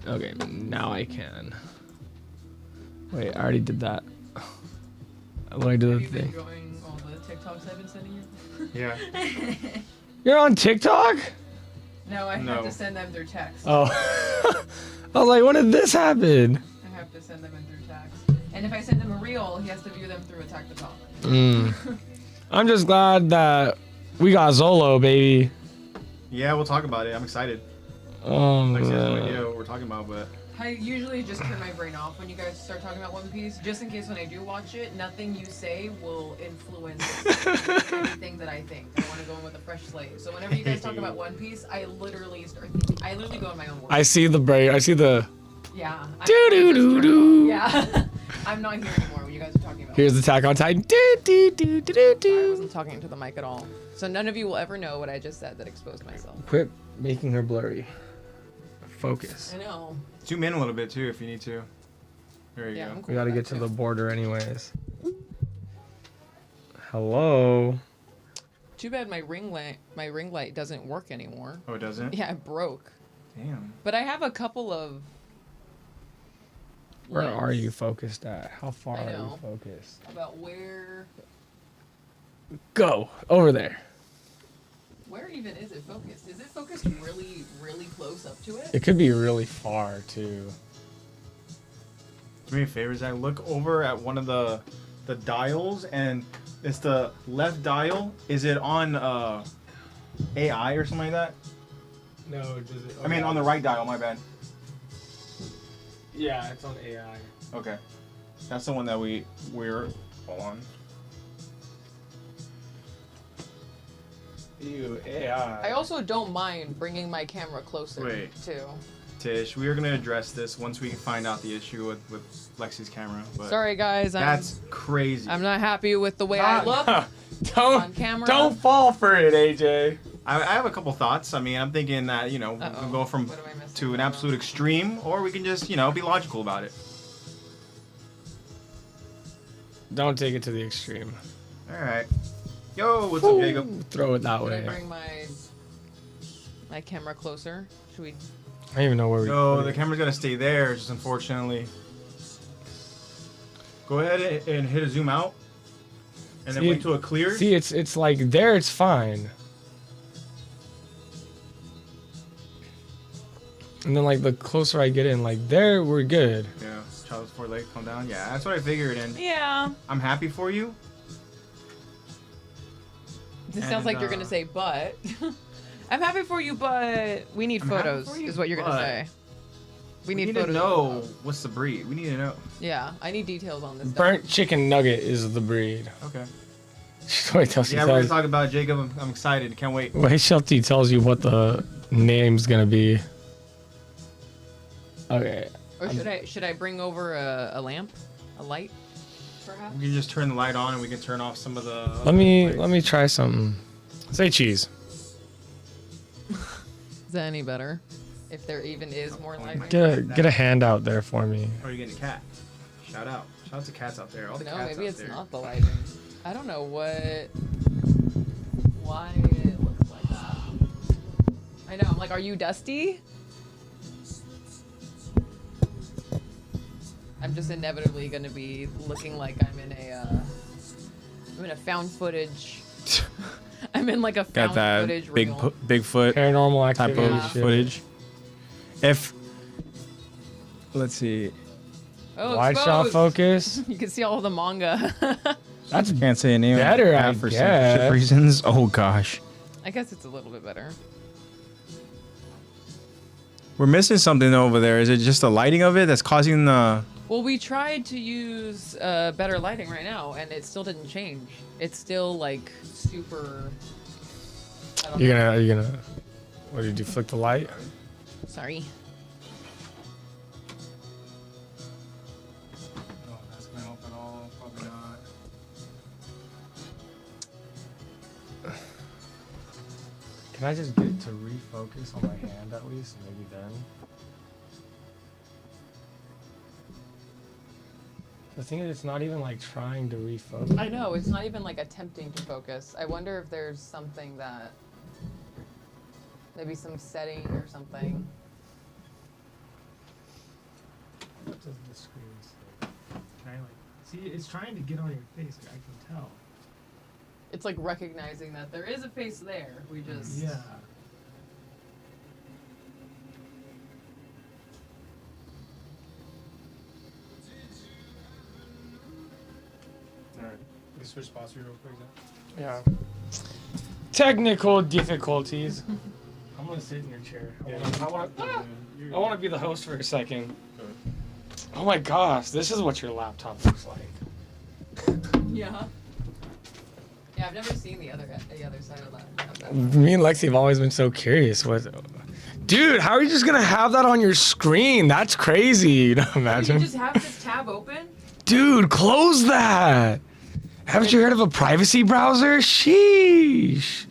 Okay, now I can. Wait, I already did that. When I do the thing. Have you been enjoying all the TikToks I've been sending you? Yeah. You're on TikTok? No, I have to send them through text. Oh. I was like, when did this happen? I have to send them in through text. And if I send him a reel, he has to view them through Attack the Talk. I'm just glad that we got Zolo, baby. Yeah, we'll talk about it. I'm excited. Lexy has no idea what we're talking about, but... I usually just turn my brain off when you guys start talking about One Piece, just in case when I do watch it, nothing you say will influence anything that I think. I want to go in with a fresh slate. So whenever you guys talk about One Piece, I literally start thinking. I literally go in my own words. I see the brain. I see the... Yeah. Do do do do. Yeah. I'm not here anymore when you guys are talking about Here's Attack on Titan. Do do do do do I do. wasn't talking into the mic at all. So none of you will ever know what I just said that exposed myself. Quit making her blurry. Focus. I know. Zoom in a little bit, too, if you need to. There you go. I'm cool We gotta with get that to too. the border anyways. Hello. Too bad my ring light doesn't work anymore. Oh, it doesn't? Yeah, it broke. Damn. But I have a couple of. Where lights. are you focused at? How far I are you know. focused? About where? Go. Over there. Where even is it focused? Is it focused really, really close up to it? It could be really far too. Do me a favor, Zach. Look over at one of the dials, and it's the left dial. Is it on AI or something like that? No, does it? I mean, on the right dial. My bad. Yeah, it's on AI. Okay, that's the one that we're on. Ew, AI. I also don't mind bringing my camera closer Wait. too. Tish, we are gonna address this once we find out the issue with Lexi's camera. But Sorry guys, that's crazy. I'm not happy with the way I look on camera. Don't fall for it, AJ. I have a couple thoughts. I mean, I'm thinking that we can go from What am I missing? to an absolute extreme, or we can just be logical about it. Don't take it to the extreme. All right. Yo, what's up, Jacob? Throw it that Should I way. bring my camera closer? Should we? I don't even know where we. No, put the it. camera's gonna stay there, just unfortunately. Go ahead and hit a zoom out, and then See, wait till it clears. See, it's like there. It's fine. And then like the closer I get in, like there, we're good. Yeah, child's four leg come down. Yeah, that's what I figured, and Yeah. I'm happy for you. This sounds like you're gonna say, but. I'm happy for you, but we need I'm happy photos, for you, is what you're gonna but say. We We need need to photos. know what's the breed. We need to know. Yeah, I need details on this. Burnt chicken nugget is the breed. Okay. Wait till she Yeah, we're gonna tells. talk about Jacob. I'm excited. Can't wait. Wait till she tells you what the name's gonna be. Okay. Or should I bring over a lamp, a light, perhaps? We can just turn the light on, and we can turn off some of the. Let me try something. Say cheese. Is that any better? If there even is more light. Get a hand out there for me. Or are you getting a cat? Shout out. Shout out to cats out there. All the No, cats maybe out it's there. not the lighting. I don't know why it looks like that. I know. I'm like, are you dusty? I'm just inevitably gonna be looking like I'm in a found footage. I'm in like a found Got that footage big reel. Bigfoot Paranormal type activity. of shit. footage. If let's see, Oh, Wide shot exposed. focus. You can see all the manga. That's can't say a name. better, I for guess. censorship reasons. Oh gosh, I guess it's a little bit better. we're missing something over there. Is it just the lighting of it that's causing the? Well, we tried to use better lighting right now, and it still didn't change. It's still like super. I don't know. Are you gonna? What did you flick the light? Sorry. No, that's gonna help at all. Probably not. Can I just get it to refocus on my hand at least? Maybe then. The thing is, it's not even like trying to refocus. I know, it's not even like attempting to focus. I wonder if there's something that. Maybe some setting or something. What does the screen say? Can I see? It's trying to get on your face. I can tell. It's like recognizing that there is a face there. We just. Yeah. Alright. Can you switch spots real quick, Zach? Yeah. Technical difficulties. I'm gonna sit in your chair. I want to be the host for a second. Oh my gosh, this is what your laptop looks like. Yeah. Yeah, I've never seen the other side of that. Me and Lexy have always been so curious. Dude, how are you just gonna have that on your screen? That's crazy. Imagine. You just have this tab open? Dude, close that. Haven't you heard of a privacy browser? Sheesh.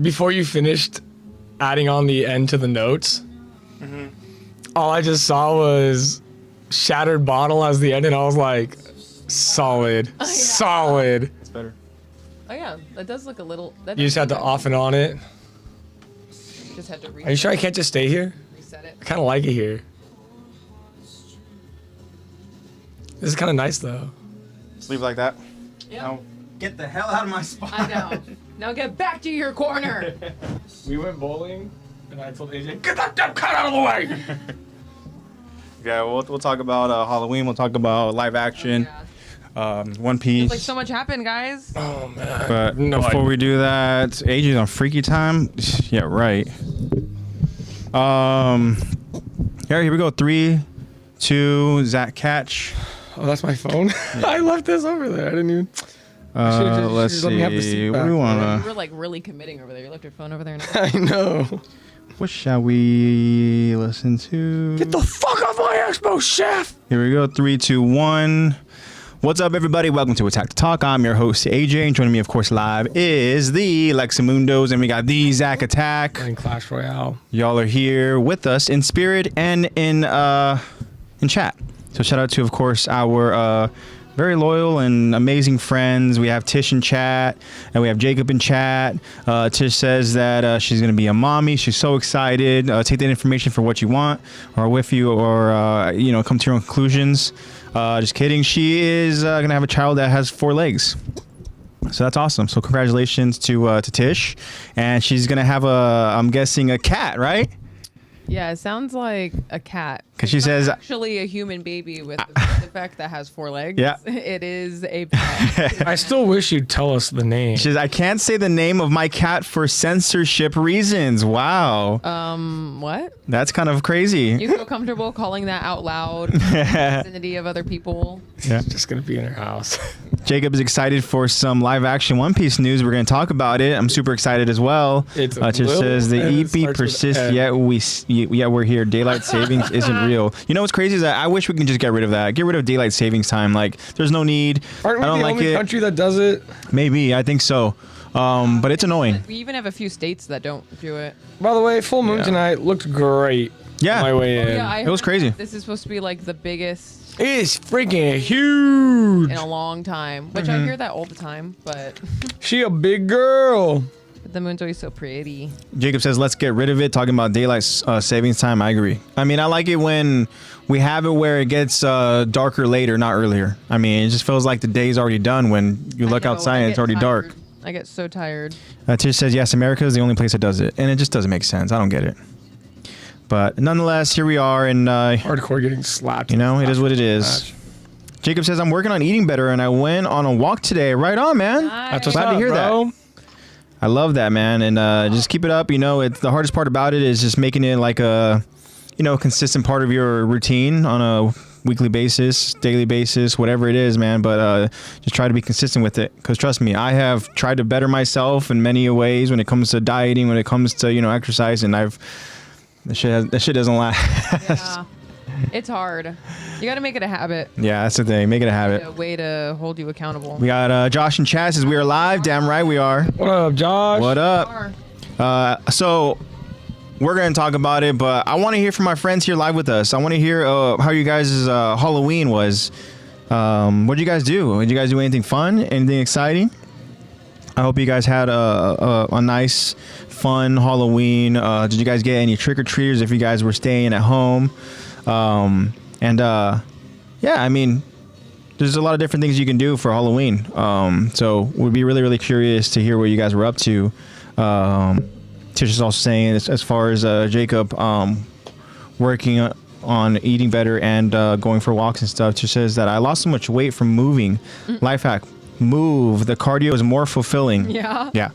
Before you finished adding on the end to the notes, all I just saw was shattered bottle as the end, and I was like, solid, Oh, yeah. solid. It's better. Oh yeah, that does look a little. You just had to off and on it. Just had to reset. Are you sure I can't just stay here? Reset it. I kind of like it here. This is kind of nice though. Just leave it like that. Yeah. Now, get the hell out of my spot. I know. Now get back to your corner. We went bowling, and I told AJ, get that damn cat out of the way! Yeah, we'll talk about Halloween. We'll talk about live action, One Piece. Like so much happened, guys. Oh man. But No before idea. we do that, AJ's on Freaky Time. Yeah, right. Yeah, here we go. 3, 2, Zach catch. Oh, that's my phone. I left this over there. I didn't even. Should've Let's just let me have the see. seat What do we back. wanna? You were like really committing over there. You left your phone over there. And I know. What shall we listen to? Get the fuck off my expo, chef. Here we go. 3, 2, 1. What's up, everybody? Welcome to Attack the Talk. I'm your host, AJ, and joining me, of course, live is the Leximundos, and we got the Zach Attack. Playing Clash Royale. Y'all are here with us in spirit and in chat. So shout out to, of course, our very loyal and amazing friends. We have Tish in chat, and we have Jacob in chat. Tish says that she's going to be a mommy. She's so excited. Take that information for what you want, or with you, or come to your own conclusions. Just kidding. She is going to have a child that has 4 legs. So that's awesome. So congratulations to Tish, and she's going to have I'm guessing a cat, right? yeah, it sounds like a cat. 'Cause she It's not says- actually a human baby with the effect that has 4 legs. Yeah. It is a pet. I still wish you'd tell us the name. She says, I can't say the name of my cat for censorship reasons. Wow. What? That's kind of crazy. You feel comfortable calling that out loud in the vicinity of other people? Yeah. Just gonna be in her house. Jacob is excited for some live action One Piece news. We're going to talk about it. I'm super excited as well. It's a Just little says the and it EP starts with persists, N. yet we're here. Daylight savings isn't real. You know what's crazy is that I wish we can just get rid of that. Get rid of daylight savings time. Like, there's no need. Aren't we I don't the like only it. country that does it? Maybe. I think so. But it's annoying. We even have a few states that don't do it. By the way, full moon Yeah. tonight looked great. Yeah. On my way in. Yeah, I It was heard crazy. This is supposed to be like the biggest It's freaking huge. in a long time, which I hear that all the time, but She a big girl. the moon's always so pretty. Jacob says, let's get rid of it. Talking about daylight savings time. I agree. I mean, I like it when we have it where it gets darker later, not earlier. I mean, it just feels like the day's already done when you look I know, outside I and it's get already dark. tired. I get so tired. Tish says, yes, America is the only place that does it. And it just doesn't make sense. I don't get it. But nonetheless, here we are. And, Hardcore getting slapped. it is what it is. Jacob says, I'm working on eating better, and I went on a walk today. Right on, man. Nice. What's Glad to up, hear bro? that. I love that, man. And just keep it up. It's the hardest part about it is just making it like a, consistent part of your routine on a weekly basis, daily basis, whatever it is, man. But just try to be consistent with it. Because trust me, I have tried to better myself in many ways when it comes to dieting, when it comes to, exercise. And that shit doesn't last. Yeah. It's hard. You got to make it a habit. Yeah, that's the thing. Make it a habit. A way to hold you accountable. We got Josh and Chad says we are live. Damn right we are. What up, Josh? What up? So we're going to talk about it, but I want to hear from my friends here live with us. I want to hear how you guys' Halloween was. What did you guys do? Did you guys do anything fun? Anything exciting? I hope you guys had a nice, fun Halloween. Did you guys get any trick-or-treaters if you guys were staying at home? Yeah, I mean, there's a lot of different things you can do for Halloween. So we'd be really, really curious to hear what you guys were up to. Tish is also saying, as far as Jacob working on eating better and going for walks and stuff, Tish says that I lost so much weight from moving. Life hack. Move. The cardio is more fulfilling. Yeah. Yeah.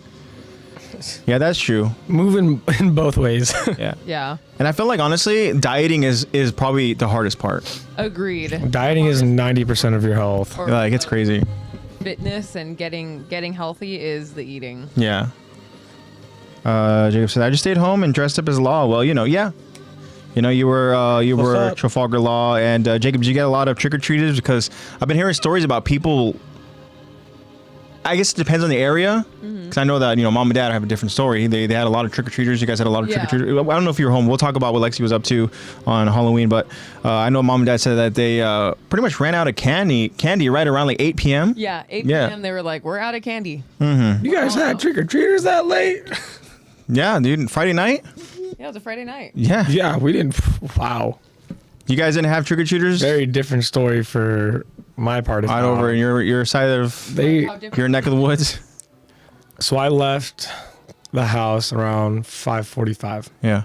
Yeah, that's true. Moving in both ways. Yeah. Yeah. And I feel like, honestly, dieting is probably the hardest part. Agreed. Dieting is 90% of your health. Or Like, it's crazy. fitness and getting healthy is the eating. Yeah. Jacob said, I just stayed home and dressed up as Law. Well, yeah. You were up? Trafalgar Law. And Jacob, did you get a lot of trick-or-treaters? Because I've been hearing stories about people. I guess it depends on the area. Because I know that, mom and dad have a different story. They had a lot of trick-or-treaters. You guys had a lot of Yeah. trick-or-treaters. I don't know if you were home. We'll talk about what Lexi was up to on Halloween. But I know mom and dad said that they pretty much ran out of candy right around like 8 p.m. Yeah, 8 Yeah. p.m. They were like, we're out of candy. You guys had trick-or-treaters that late? Yeah, dude. Friday night? Yeah, it was a Friday night. Yeah. Yeah, we didn't. Wow. You guys didn't have trick-or-treaters? Very different story for my part of Right over in your side of They. How different? your neck of the woods? So I left the house around 5:45. Yeah.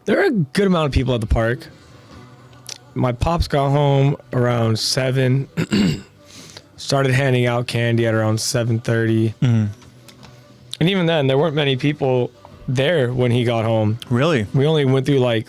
There are a good amount of people at the park. My pops got home around 7. Started handing out candy at around 7:30. Mhm. And even then, there weren't many people there when he got home. Really? We only went through like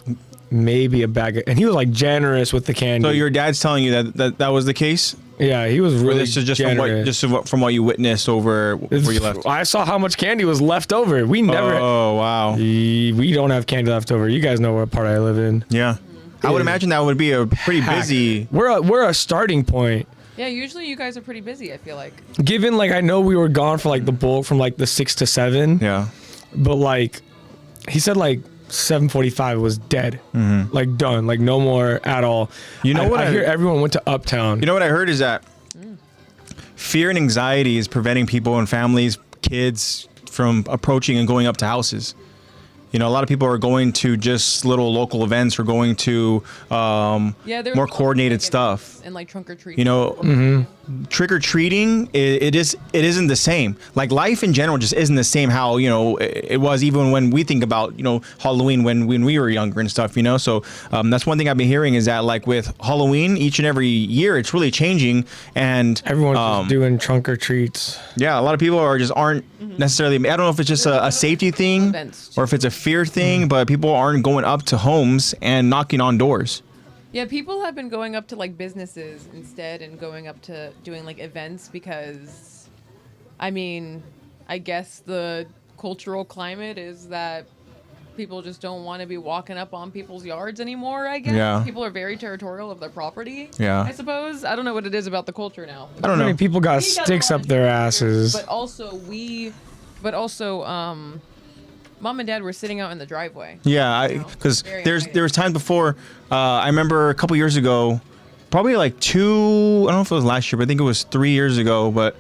maybe a bag and he was like generous with the candy. So your dad's telling you that was the case? Yeah, he was Or really this is just generous. from what you witnessed over where you left? I saw how much candy was left over. We never. Oh, wow. We don't have candy left over. You guys know what part I live in. Yeah. I would imagine that would be a pretty busy. We're a starting point. Yeah, usually you guys are pretty busy, I feel like. Given like I know we were gone for like the bulk from like the 6 to 7. Yeah. But like he said like 7:45 was dead. Like done. Like no more at all. You know what I hear everyone went to Uptown. You know what I heard is that fear and anxiety is preventing people and families, kids from approaching and going up to houses. A lot of people are going to just little local events or going to Yeah, more coordinated stuff. And like trunk or treat. Trick or treating, it isn't the same. Like life in general just isn't the same how it was even when we think about Halloween when we were younger and stuff. So that's one thing I've been hearing is that like with Halloween each and every year it's really changing and Everyone's just doing trunk or treats. yeah, a lot of people aren't necessarily. I don't know if it's just a safety thing Events, or if it's a fear thing, but people aren't going up to homes and knocking on doors. Yeah, people have been going up to like businesses instead and going up to doing like events because, I mean, I guess the cultural climate is that people just don't want to be walking up on people's yards anymore, I guess. Yeah. People are very territorial of their property. Yeah. I suppose. I don't know what it is about the culture now. I don't How many know. people got We got sticks a lot up of their trick-or-treaters, asses? But also, mom and dad were sitting out in the driveway. Yeah, because Very there inviting. was times before. I remember a couple years ago, probably like 2. I don't know if it was last year, but I think it was 3 years ago. But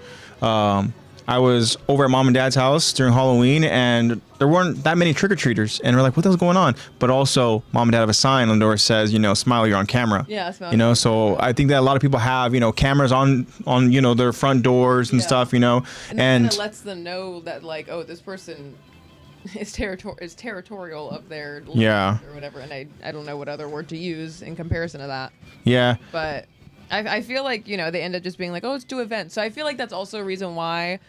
I was over at mom and dad's house during Halloween, and there weren't that many trick or treaters, and we're like, "What the hell's going on?" But also, mom and dad have a sign on the door that says, "Smile, you're on camera." Yeah, smile. So I think that a lot of people have, cameras on their front doors and Yeah. stuff, And that and kind of lets them know that, like, oh, this person is territorial of their land Yeah. or whatever. And I don't know what other word to use in comparison to that. yeah. But I feel like, they end up just being like, oh, let's do events. So I feel like that's also a reason why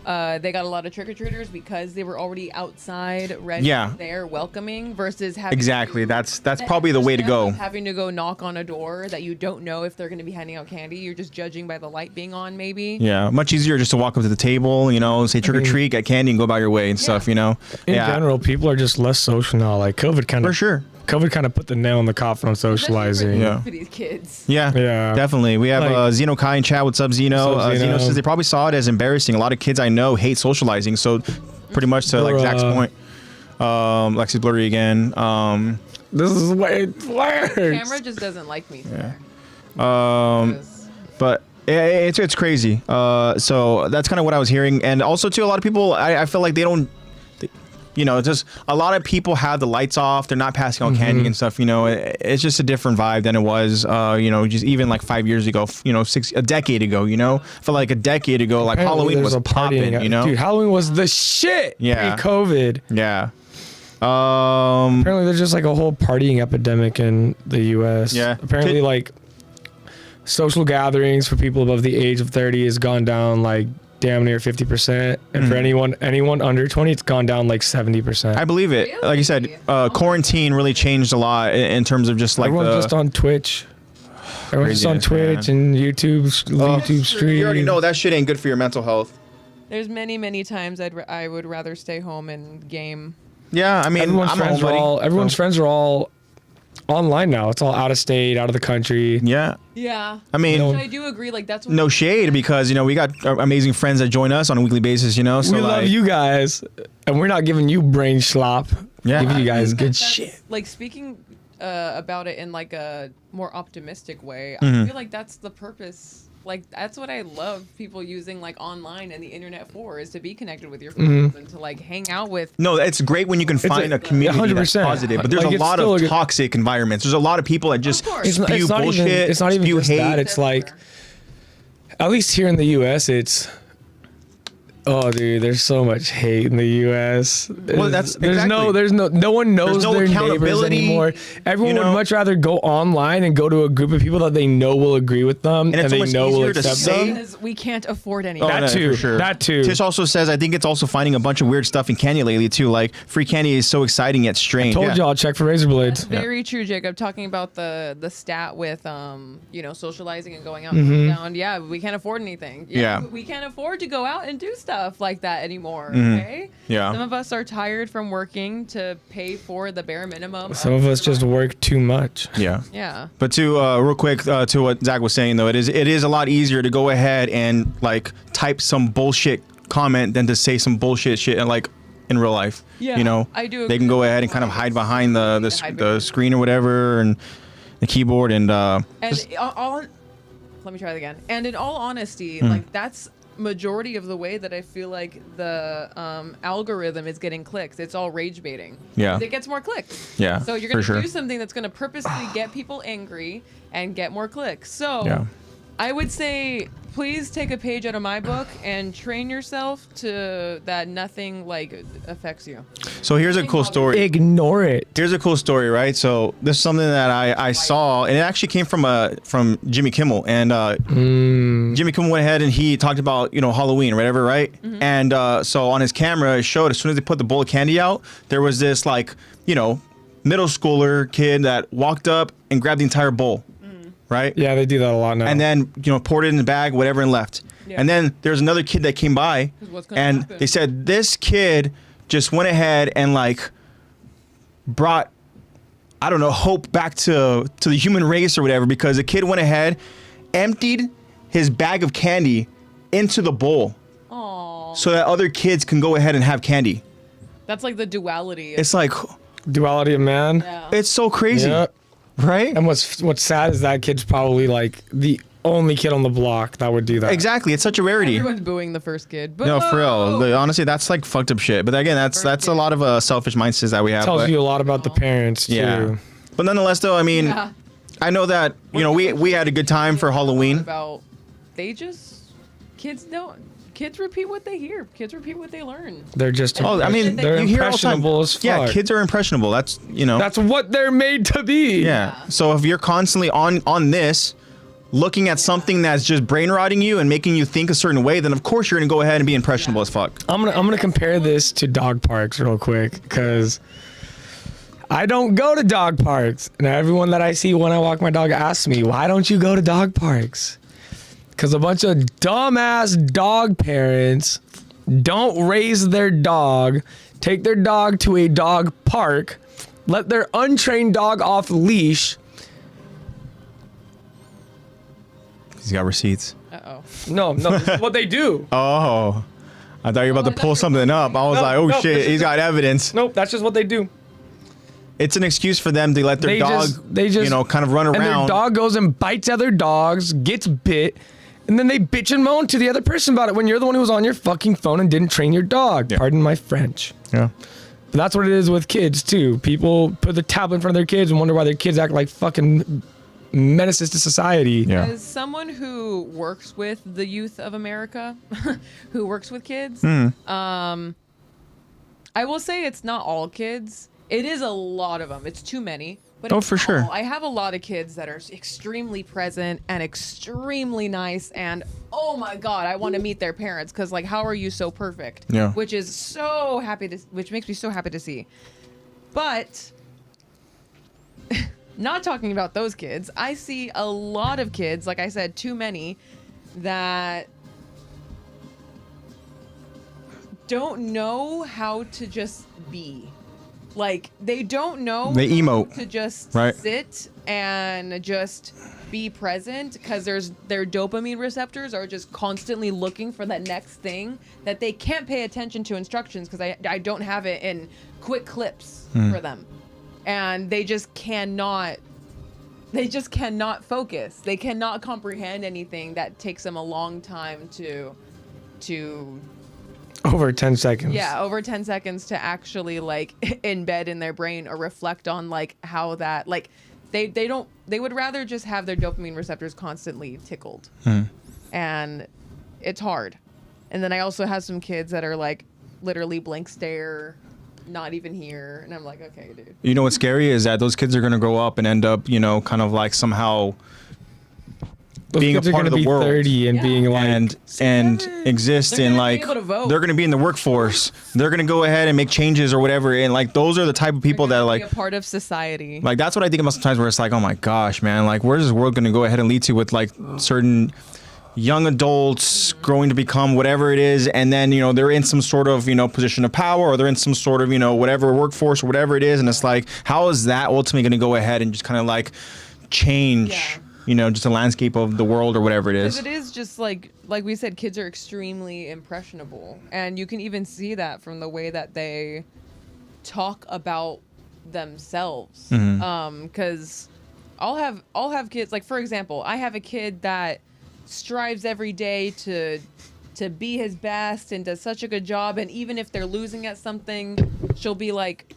they got a lot of trick-or-treaters because they were already outside, ready, Yeah. there, welcoming, versus having Exactly. to- That's that probably the way to step go. of having to go knock on a door that you don't know if they're going to be handing out candy. You're just judging by the light being on, maybe. Yeah, much easier just to walk up to the table, say trick or treat, get candy, and go about your way and stuff. In yeah, general, people are just less social now. Like COVID kind for of sure. COVID kind of put the nail in the coffin on socializing. Yeah. For these kids. Yeah, Yeah. definitely. We have Like- Zeno Kai in chat. What's up, Zeno? What's up, Zeno Zeno? says they probably saw it as embarrassing. A lot of kids I know hate socializing. So, pretty much to like Bruh. Zach's point. Lexi's blurry again. This is the way it works. Camera just doesn't like me. Yeah. Because- But It's crazy. So that's kind of what I was hearing, and also too, a lot of people, I feel like they don't. You know, it's just a lot of people have the lights off. They're not passing out candy and stuff. You know, it's just a different vibe than it was. You know, just even like 5 years ago. You know, a decade ago. You know, for like a decade ago, like Apparently Halloween was a popping. You know, dude, Halloween was the shit. Yeah. Pre-COVID. Yeah. Apparently, there's just like a whole partying epidemic in the U.S. Yeah. Apparently, like social gatherings for people above the age of 30 has gone down like damn near 50%, and for anyone under 20, it's gone down like 70%. I believe it. Really? Like you said, quarantine really changed a lot in terms of just like Everyone's just on Twitch. Everyone's just on Craziness, Twitch and YouTube streams. You already know that shit ain't good for your mental health. There's many times I would rather stay home and game. Yeah, I mean, Everyone's I'm friends are all online now. It's all out of state, out of the country. Yeah. Yeah. I mean, Which I do agree. Like that's what no shade, because you know we got amazing friends that join us on a weekly basis. You know, so We love like, you guys, and we're not giving you brain slop. Yeah. Giving you guys good that's- shit. Like speaking about it in like a more optimistic way, Mm-hmm. I feel like that's the purpose. Like that's what I love people using like online and the internet for, is to be connected with your friends and to like hang out with. No, it's great when you can find a community that's 100%. positive, but there's Like, a it's lot still of a good- toxic environments. There's a lot of people that just Of course. spew It's not bullshit, even spew just hate. that. It's like, at least here in the U.S., it's. Oh, dude, there's so much hate in the U.S. Well, that's there's exactly. no one knows no their neighbors accountability, anymore. Everyone you know? would much rather go online and go to a group of people that they know will agree with them And it's they almost know will easier to accept say- them. Because we can't afford any. Oh, That no, too. for sure. That too. Tish also says, I think it's also finding a bunch of weird stuff in candy lately too. Like free candy is so exciting yet strange. Told Yeah. y'all, check for razor blades. That's very true, Jacob. Talking about the stat with you know, socializing and going out and going down. Yeah, we can't afford anything. Yeah. We can't afford to go out and do stuff like that anymore. Mm-hmm. Okay. Yeah. Some of us are tired from working to pay for the bare minimum. Some of us just work too much. Yeah. Yeah. But to real quick to what Zach was saying though, it is a lot easier to go ahead and like type some bullshit comment than to say some bullshit shit and like in real life. Yeah, You know, I do They can agree go with ahead that. and kind of hide behind hide the behind screen or whatever and the keyboard and And just- let me try that again. And in all honesty, like that's majority of the way that I feel like the algorithm is getting clicks. It's all rage baiting. Yeah. It gets more clicks. Yeah, So you're for gonna sure. do something that's gonna purposely get people angry and get more clicks. So Yeah. I would say please take a page out of my book and train yourself to that nothing like affects you. So here's a cool story. Ignore it. Here's a cool story, right? So this is something that I saw, and it actually came from Jimmy Kimmel, and Jimmy Kimmel went ahead and he talked about Halloween or whatever, right? And so on his camera, it showed as soon as they put the bowl of candy out, there was this like middle schooler kid that walked up and grabbed the entire bowl, right? Yeah, they do that a lot now. And then poured it in the bag, whatever, and left. Yeah. And then there's another kid that came by, What's gonna and happen? they said this kid just went ahead and like brought, I don't know, hope back to the human race or whatever, because the kid went ahead, emptied his bag of candy into the bowl Aww. so that other kids can go ahead and have candy. That's like the duality. Of, It's like, Duality of man. yeah. it's so crazy, Yeah. right? And what's sad is that kid's probably like the only kid on the block that would do that. Exactly, it's such a rarity. Everyone's booing the first kid. No, for real. Boo! Honestly, that's like fucked up shit. But again, that's a lot of selfish mindsets that we have. Tells but- you a lot about the parents too. Yeah. But nonetheless, though, I mean, Yeah. I know that we had a good time for Halloween. About kids repeat what they hear. Kids repeat what they learn. They're just. Oh, I mean, they're you hear all the time. impressionable as fuck. Yeah, kids are impressionable. That's That's what they're made to be. yeah. So if you're constantly on this, looking at something that's just brain rotting you and making you think a certain way, then of course you're gonna go ahead and be impressionable as fuck. I'm gonna compare this to dog parks real quick because I don't go to dog parks. And everyone that I see when I walk my dog asks me, why don't you go to dog parks? Because a bunch of dumbass dog parents don't raise their dog, take their dog to a dog park, let their untrained dog off leash. He's got receipts. Uh-oh. No, this is what they do. Oh, I thought you were about to pull something up. I was No, like, oh no, shit, this is- he's got evidence. Nope, that's just what they do. It's an excuse for them to let their dog, They just kind of run and around. their dog goes and bites other dogs, gets bit, And then they bitch and moan to the other person about it when you're the one who was on your fucking phone and didn't train your dog. Yeah. Pardon my French. Yeah. But that's what it is with kids too. People put the tablet in front of their kids and wonder why their kids act like fucking menaces to society. Yeah. As someone who works with the youth of America, who works with kids, I will say it's not all kids. It is a lot of them. It's too many. But Oh, it's for not sure. all. I have a lot of kids that are extremely present and extremely nice, and oh my god, I want to meet their parents because like, how are you so perfect? Yeah. Which makes me so happy to see. But not talking about those kids, I see a lot of kids, like I said, too many, that don't know how to just be. Like, they don't know They emote, to just right? sit and just be present because their dopamine receptors are just constantly looking for that next thing that they can't pay attention to instructions because I don't have it in quick clips for them. And they just cannot focus. They cannot comprehend anything that takes them a long time to Over 10 seconds. yeah, over 10 seconds to actually like embed in their brain or reflect on like how that like they would rather just have their dopamine receptors constantly tickled. And it's hard. And then I also have some kids that are like literally blank stare, not even here, and I'm like, okay, dude. You know what's scary is that those kids are gonna grow up and end up, you know, kind of like somehow Those being a kids are part gonna of the be world 30 and Yeah. being like, and exist They're in gonna be like able to vote. they're gonna be in the workforce. They're gonna go ahead and make changes or whatever. And like those are the type of people that They're are gonna like be a part of society. like that's what I think about sometimes where it's like, oh my gosh, man, like where's this world gonna go ahead and lead to with like certain young adults growing to become whatever it is, and then you know they're in some sort of, you know, position of power, or they're in some sort of, you know, whatever workforce or whatever it is, and it's like, how is that ultimately going to go ahead and just kind of like change, Yeah. you know, just the landscape of the world or whatever it Because is? it is just like we said, kids are extremely impressionable, and you can even see that from the way that they talk about themselves. Because I'll have kids, like for example, I have a kid that strives every day to be his best and does such a good job, and even if they're losing at something, she'll be like,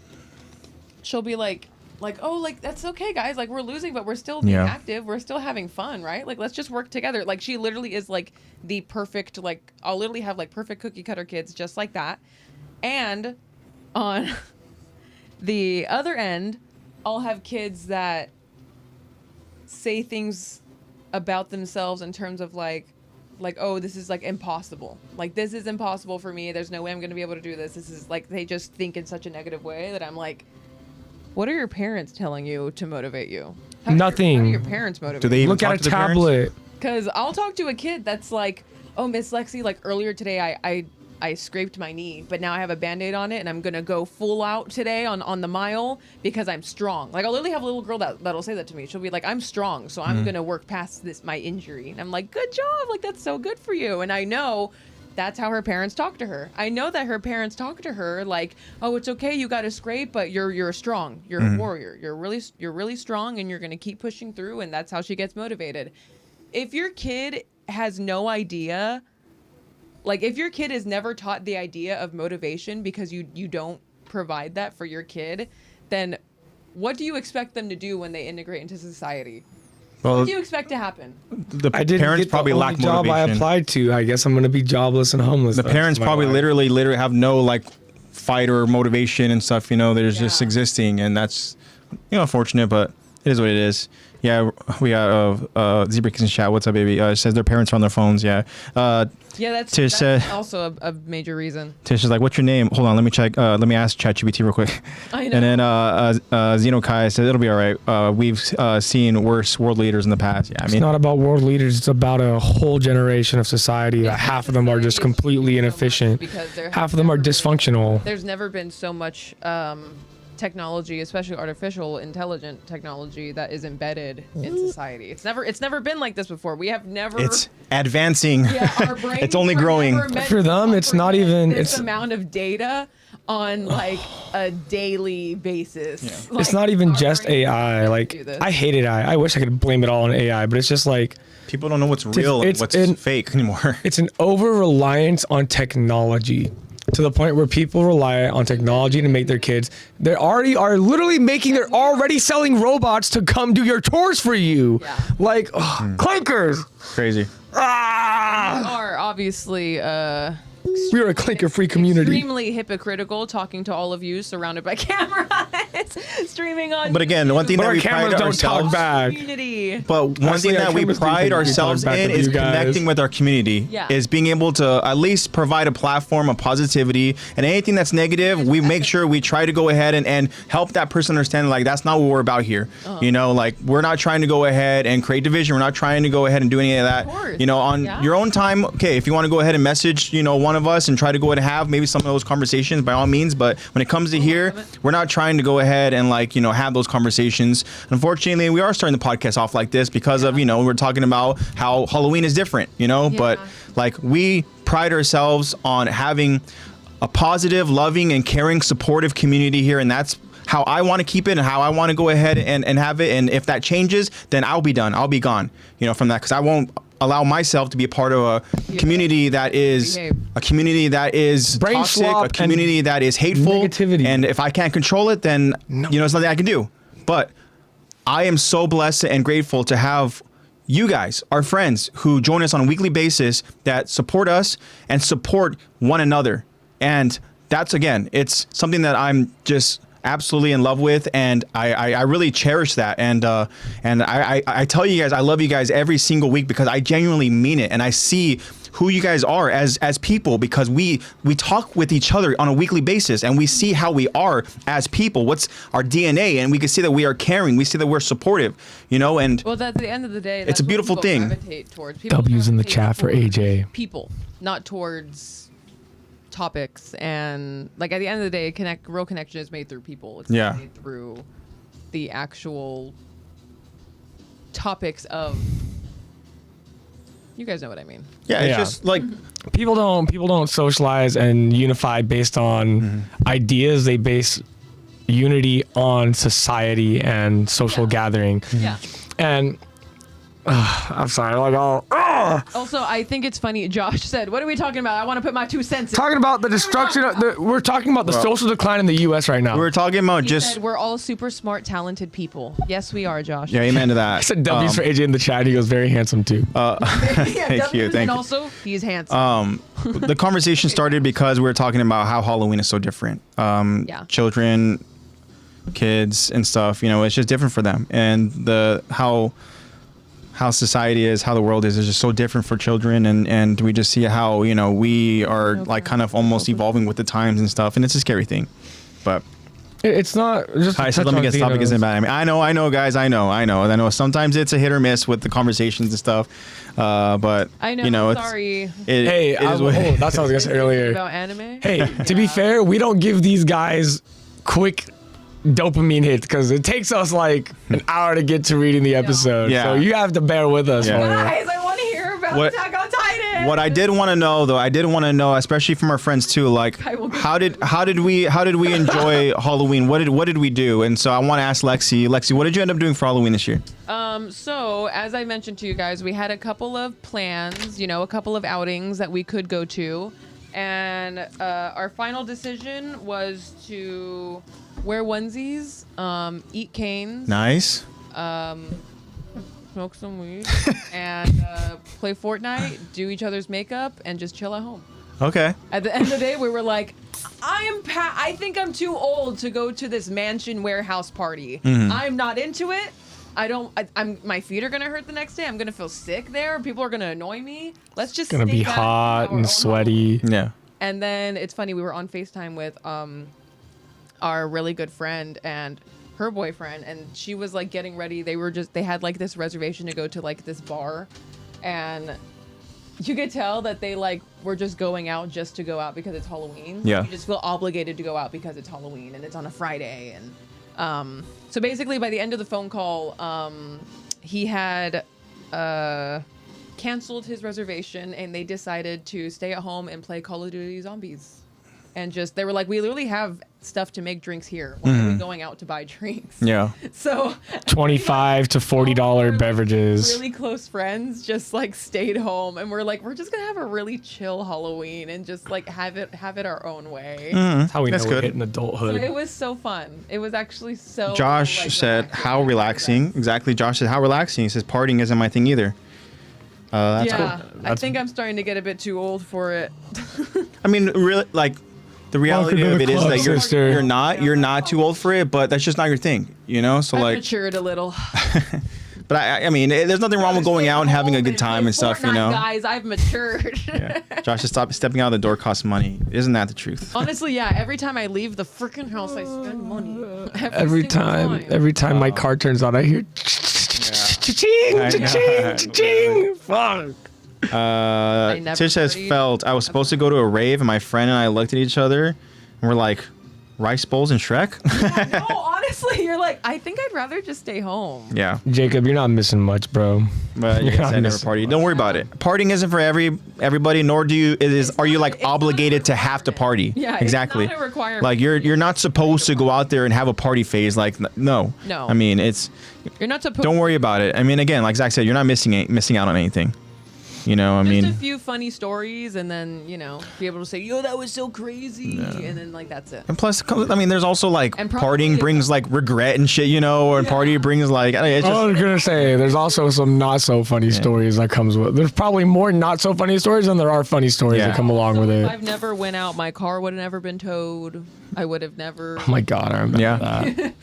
oh, like that's okay, guys, like we're losing but we're still being Yeah. active, we're still having fun, right? Like let's just work together. Like she literally is like the perfect, like I'll literally have like perfect cookie cutter kids just like that. And on the other end, I'll have kids that say things about themselves in terms of like, oh, this is like impossible. Like this is impossible for me. There's no way I'm going to be able to do this. This is like, they just think in such a negative way that I'm like, what are your parents telling you to motivate you? Nothing. How do your parents motivate Do they you? even look talk at a to their parents? tablet. Because I'll talk to a kid that's like, oh, Miss Lexy, like earlier today I scraped my knee, but now I have a Band-Aid on it, and I'm going to go full out today on the mile because I'm strong. Like, I'll literally have a little girl that'll say that to me. She'll be like, I'm strong, so I'm going to work past my injury. And I'm like, good job. Like, that's so good for you. And I know that's how her parents talk to her. I know that her parents talk to her like, oh, it's okay, you got to scrape, but you're strong. You're a warrior. You're really strong, and you're going to keep pushing through, and that's how she gets motivated. If your kid has no idea, like if your kid is never taught the idea of motivation because you don't provide that for your kid, then what do you expect them to do when they integrate into society? Well, What do you expect to happen? the I didn't parents get probably the only lack job I motivation. applied to. I guess I'm gonna be jobless and homeless. The the rest parents of my probably life. literally have no like fight or motivation and stuff, you know, they're just Yeah. existing, and that's, you know, unfortunate, but it is what it is. Yeah, we got Zebra Kiss in chat. What's up, baby? It says their parents are on their phones. Yeah. Yeah, that's Tish also a major reason. Tish is like, "What's your name?" Hold on, let me check. Let me ask ChatGPT real quick. I know. And then Xenokai says it'll be all right. We've seen worse world leaders in the past. Yeah, I It's mean, not about world leaders. It's about a whole generation of society. Yeah, Half of them are just completely so much inefficient. because there Half has of them are never been- dysfunctional. There's never been so much technology, especially artificial intelligent technology, that is embedded in society. It's never been like this before. We have never. it's advancing. Yeah, our brains It's only were growing. never meant For to them, it's not comprehend even- this it's- amount of data on like a daily basis. Yeah. Like, It's not even our just brains AI. do Like this. I hate AI. I wish I could blame it all on AI, but it's just like People don't know what's real and it's what's in- fake anymore. it's an over reliance on technology to the point where people rely on technology to make their kids. They already are literally making. They're already selling robots to come do your chores for you. Yeah. Like clankers. Crazy. Ah! are obviously We are a clanker-free community. extremely hypocritical, talking to all of you surrounded by cameras, streaming on. But again, one thing But that our we cameras pride don't ourselves. talk back. community. But one Honestly, thing our that we cameras do pride think we ourselves talk back in to is you guys. connecting with our community. Yeah. Is being able to at least provide a platform of positivity, and anything that's negative, we make sure we try to go ahead and help that person understand, like, that's not what we're about here. You know, like, we're not trying to go ahead and create division. We're not trying to go ahead and do any of that. course. You know, on Yeah. your own time, okay, if you want to go ahead and message, you know, one of us and try to go ahead and have maybe some of those conversations, by all means. But when it comes to here, we're not trying to go ahead and, like, you know, have those conversations. Unfortunately, we are starting the podcast off like this because of, you know, we're talking about how Halloween is different, you know, but Yeah. like, we pride ourselves on having a positive, loving, and caring, supportive community here, and that's how I want to keep it and how I want to go ahead and have it. And if that changes, then I'll be done. I'll be gone, you know, from that, because I won't allow myself to be a part of a community that is Behave. a community that is Brain toxic, swap a community that is hateful, negativity. and if I can't control it, then you know, there's nothing I can do. But I am so blessed and grateful to have you guys, our friends, who join us on a weekly basis, that support us and support one another. And that's, again, it's something that I'm just absolutely in love with, and I really cherish that. And I tell you guys, I love you guys every single week, because I genuinely mean it, and I see who you guys are as people, because we talk with each other on a weekly basis, and we see how we are as people, what's our DNA, and we can see that we are caring, we see that we're supportive, you know. And Well, at the end of the day, It's that's a what beautiful people thing. gravitate towards. People W's in the gravitate chat for towards AJ. People, not towards topics. And like, at the end of the day, real connection is made through people. It's Yeah. not made through the actual topics of. You guys know what I mean. yeah, it's Yeah. just like, People don't socialize and unify based on ideas. They base unity on society and social gathering. Yeah. And I'm sorry, like all Also, I think it's funny. Josh said, "What are we talking about? I want to put my 2 cents in." talking about the destruction of the. We're talking about the social decline in the U.S. right now. we're talking about He just, said, we're all super smart, talented people. Yes, we are, Josh. yeah, amen to that. I said W's for AJ in the chat. He goes very handsome too. Thank you, And thank you. also, he's handsome. The conversation started because we were talking about how Halloween is so different. Yeah. Children, kids, and stuff. You know, it's just different for them, and how society is, how the world is just so different for children, and we just see how, you know, we are like kind of almost evolving with the times and stuff, and it's a scary thing. But It's not just. I said, let me get this topic isn't bad. I mean, I know, guys, I know. Sometimes it's a hit or miss with the conversations and stuff. But I know. you know, Sorry. Hey, it is what it is. that's what I was gonna say earlier. About anime. Hey, to be fair, we don't give these guys quick dopamine hits because it takes us like an hour to get to reading the episode. Yeah. So you have to bear with us. Yeah. for it. Guys, I want to hear about What- Attack on Titan. What I did want to know, though, especially from our friends too, like I will go how did we enjoy Halloween? What did we do? And so I want to ask Lexy. Lexy, what did you end up doing for Halloween this year? So as I mentioned to you guys, we had a couple of plans, a couple of outings that we could go to, and our final decision was to wear onesies, eat canes, Nice. smoke some weed, and play Fortnite, do each other's makeup, and just chill at home. Okay. At the end of the day, we were like, I think I'm too old to go to this mansion warehouse party. I'm not into it. My feet are gonna hurt the next day. I'm gonna feel sick there. People are gonna annoy me. Let's just It's gonna stay be back hot in our own and sweaty. Yeah. And then it's funny, we were on FaceTime with our really good friend and her boyfriend, and she was like getting ready. They had like this reservation to go to like this bar, and you could tell that they like were just going out just to go out because it's Halloween. Yeah. You just feel obligated to go out because it's Halloween and it's on a Friday. And so basically by the end of the phone call, he had canceled his reservation and they decided to stay at home and play Call of Duty Zombies. and just they were like, we literally have stuff to make drinks here. Why are we going out to buy drinks? Yeah. So $25 to $40 beverages. Really close friends just like stayed home, and we're like, we're just gonna have a really chill Halloween and just like have it our own way. That's how we know That's we're good. hitting adulthood. It was so fun. It was actually so. Josh like, said, relaxing. "How relaxing." Exactly. Josh said, "How relaxing." He says, "Partying isn't my thing either." That's Yeah, cool. I think I'm starting to get a bit too old for it. I mean, really, like, the reality Welcome to of the it is club, that sister. you're not too old for it, but that's just not your thing, you know. So I've like, matured a little. but I mean, there's nothing wrong with going out and having a good time and stuff, you Fortnite, know. Guys, I've matured. Yeah. Josh, just stop stepping out of the door costs money. Isn't that the truth? Honestly, yeah. Every time I leave the freaking house, I spend money. Every time my car turns on, I hear cha-ching, I know. cha-ching, cha-ching. Fuck. never Tish has partied. felt. I was supposed to go to a rave, and my friend and I looked at each other, and we're like, rice bowls and Shrek. No, honestly, you're like, I think I'd rather just stay home. Yeah, Jacob, you're not missing much, bro. but You're yes, not I never missing party. Don't worry about it. Partying isn't for everybody, nor do you. Are you like it's not obligated a to have to party? Yeah, it's exactly. not a requirement. Like you're not supposed to go out there and have a party phase. Like no. No. I mean, it's. You're not supposed. Don't worry about it. I mean, again, like Zach said, you're not missing out on anything. You know, I Just mean, a few funny stories, and then be able to say, "Yo, that was so crazy," and then like that's it. and plus, I mean, there's also like And probably partying brings like regret and shit, you know, or party brings like it's I just, was gonna say there's also some not so funny stories that comes with. There's probably more not so funny stories than there are funny stories Yeah. that come along So with if it. I've never went out. My car would have never been towed. I would have never. Oh my god, I remember Yeah. that.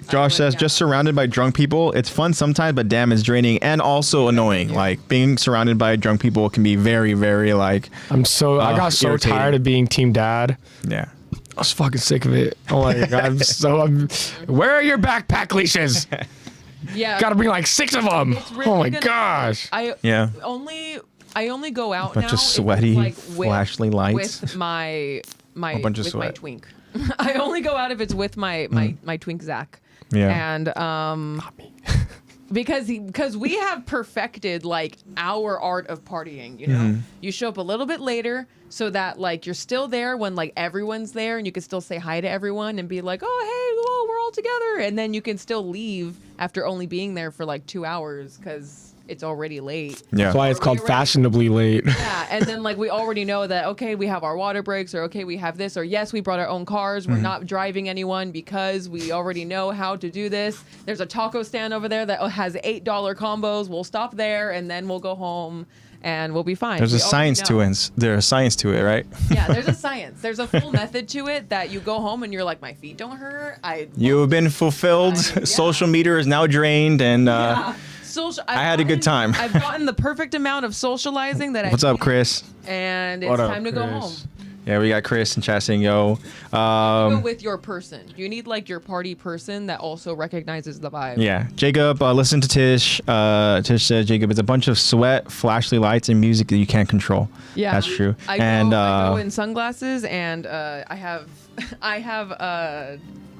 Josh says, just surrounded by drunk people. It's fun sometimes, but damn, it's draining and also annoying. Like being surrounded by drunk people can be very, very like, I got so irritating. tired of being team dad. yeah. I was fucking sick of it. Oh my god, where are your backpack leashes? Yeah. Gotta bring like 6 of them. It's really Oh my gonna- gosh. I Yeah. only go out Bunch now of if it's, sweaty, like, flashly lights. with my A bunch of with my sweat. twink. I only go out if it's with my twink Zach. Yeah. And because we have perfected like our art of partying, you know. Mm-hmm. You show up a little bit later so that like you're still there when like everyone's there, and you can still say hi to everyone and be like, oh hey, well, we're all together, and then you can still leave after only being there for like 2 hours because it's already late. Yeah. That's why it's called fashionably late. Yeah, and then like we already know that okay, we have our water breaks, or okay, we have this, or yes, we brought our own cars. We're not driving anyone because we already know how to do this. There's a taco stand over there that has $8 combos. We'll stop there and then we'll go home and we'll be fine. There's We a science already to know. it. There's a science to it, right? Yeah, there's a science. There's a full method to it that you go home and you're like, my feet don't hurt. You have been fulfilled. Yeah. Social media is now drained, and I had a good time. I've gotten the perfect amount of socializing that what's I up, need, Chris? and it's What up, time to go Chris? home. Yeah, we got Chris in chat saying, yo. Go with your person. You need like your party person that also recognizes the vibe. Yeah, Jacob, listen to Tish. Tish said, Jacob, it's a bunch of sweat, flashly lights, and music that you can't control. Yeah, That's true. I go in sunglasses, and I have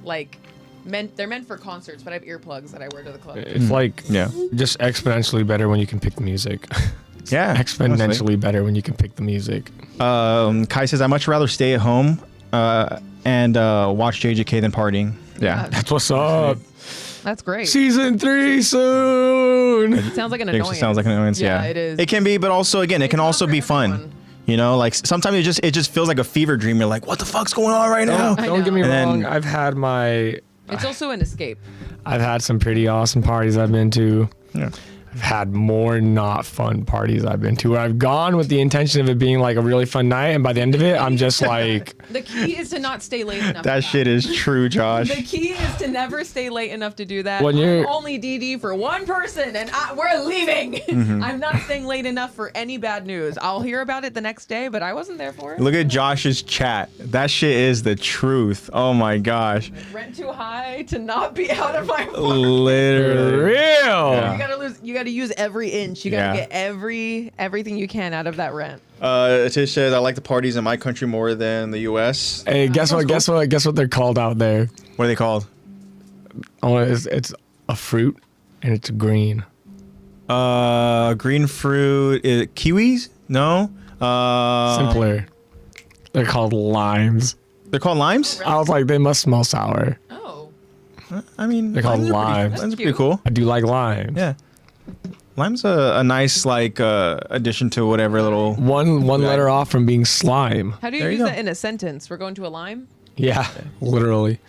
like they're meant for concerts, but I have earplugs that I wear to the club. It's like yeah. just exponentially better when you can pick the music. Yeah. Exponentially honestly. better when you can pick the music. Kai says, I'd much rather stay at home and watch JJK than partying. Yeah. That's what's up. That's great. Season 3 soon. It sounds like an It annoyance. sounds like an annoyance. Yeah, Yeah, it is. It can be, but also, again, it can not also for be fun. everyone. You know, like sometimes it just feels like a fever dream. You're like, what the fuck's going on right now? I Don't get me know. wrong. And then- I've It's also an escape. had some pretty awesome parties I've been to. Yeah. I've had more not fun parties I've been to where I've gone with the intention of it being like a really fun night, and by the end of it, I'm just like, The key is to not stay late enough. That for shit is true, Josh. The key is to never stay late enough to do that. When you're- I'm only DD for one person, and we're leaving. Mm-hmm. I'm not staying late enough for any bad news. I'll hear about it the next day, but I wasn't there for it. Look at Josh's chat. That shit is the truth. Oh my gosh. Rent too high to not be out of my apartment. Literally. real. Yeah. You gotta use every inch. You gotta Yeah. get everything you can out of that rent. Tish says, I like the parties in my country more than the U.S. Hey, guess what? Guess what? Guess what they're called out there? What are they called? Oh, it's a fruit and it's green. Green fruit. Kiwis? No. Simpler. They're called limes. They're called limes? I was like, they must smell sour. Oh. I mean, They're called limes. limes. Limes are pretty cool. I do like limes. Yeah. Lime's a nice like addition to whatever little. One letter off from being slime. How do you There you use go. that in a sentence? We're going to a lime? Yeah, literally.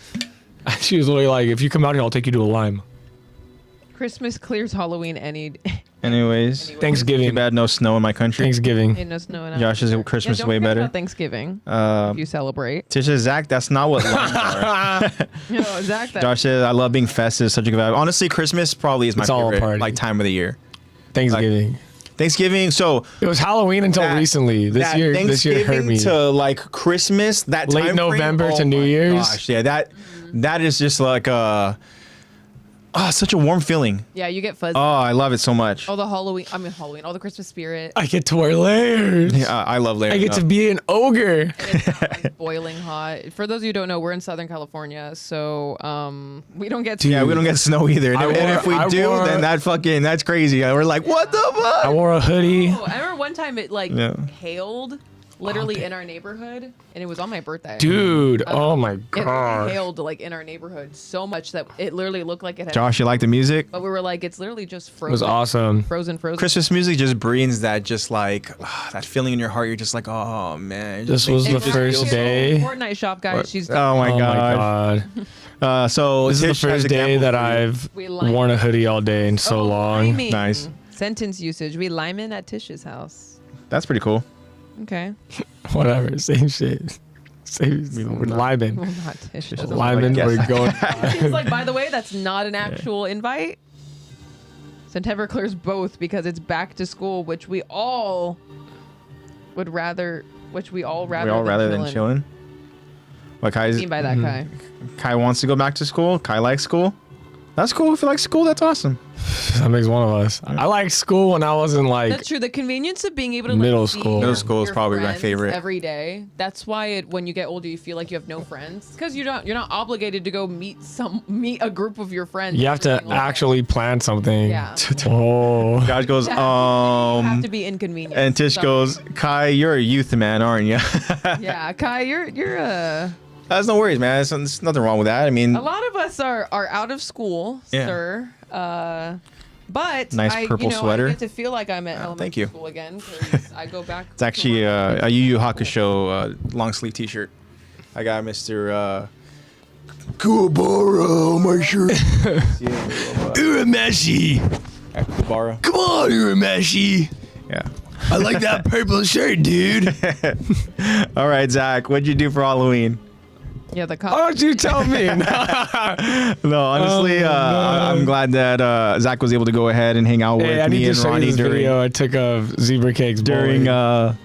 She was literally like, if you come out here, I'll take you to a lime. Christmas clears Halloween any Anyways, too Thanksgiving. bad no snow in my country. Thanksgiving. Ain't no snow in Josh's Africa. Christmas Yeah, is way don't forget better. about Thanksgiving. Uh, You celebrate. Tisha, Zach, that's not what limes are. No, Zach, that Josh says, I love being festive. Such a good vibe. Honestly, Christmas probably is my It's all a favorite party. like time of the year. Thanksgiving. Thanksgiving. So It was Halloween until that- recently. This year hurt Thanksgiving me. to like Christmas, that Late time frame, November to oh New my Year's. Gosh, yeah, that is just like such a warm feeling. yeah, you get fuzzy. Oh, I love it so much. All the Halloween, all the Christmas spirit. I get to wear layers. Yeah, I love layering. I get up. to be an ogre. And it's not like boiling hot. For those of you who don't know, we're in Southern California, so we don't get to. Yeah, we don't get snow either. And, I and if we wore- I do, wore- then that's crazy. We're like, what the I fuck? wore a hoodie. Oh, I remember one time it like Yeah. hailed literally in our neighborhood, and it was on my birthday. Dude, oh my It god. hailed like in our neighborhood so much that it literally looked like it had. Josh, you like the music? But we were like, it's literally just It frozen. was awesome. Frozen. Christmas music just brings that just like that feeling in your heart. You're just like, oh man. It just This was makes the you first feel so- day. Fortnite shop, guys. She's Oh my Oh god. my god. So This is Tish the has first day example that for you. I've We like worn a hoodie all day and so long. liming. Nice. Sentence usage. We limeing at Tish's house. That's pretty cool. Okay. Whatever, same shit. We're liming. Well, not Tish. doesn't Liming, Yes. we're going. He's like, by the way, that's not an actual invite. September clears both because it's back to school, which we all rather We all rather than chilling. What What do you mean by that, Kai? Kai wants to go back to school. Kai likes school. That's cool. If you like school, that's awesome. That makes one of us. I liked school when I wasn't like. That's true. The convenience of being able to Middle like, see school. your- Middle school is your probably my friends favorite. every day. That's why when you get older, you feel like you have no friends because you're not obligated to go meet a group of your friends. You have to every single day. actually plan something. Yeah. Oh. Josh goes, You have to be inconvenient. and Tish goes, Kai, you're a youth man, aren't you? Yeah, Kai, you're a. That's no worries, man. There's nothing wrong with that. I mean, A lot of us are out of school, Yeah. sir. But Nice purple sweater. I get to feel like I'm at elementary thank you. school again because I go back. it's actually a Yu Yu Hakusho long sleeve T-shirt. I got Mr. Kubara, my shirt. Urameshi. Kubara. Come on, Urameshi. Yeah. I like that purple shirt, dude. All right, Zach. What'd you do for Halloween? Yeah, the Why don't you tell me? No, honestly, Oh, no. I'm glad that Zach was able to go ahead and hang out Hey, with I need me to and show you Ronnie this during video I took of zebra cakes during bowling.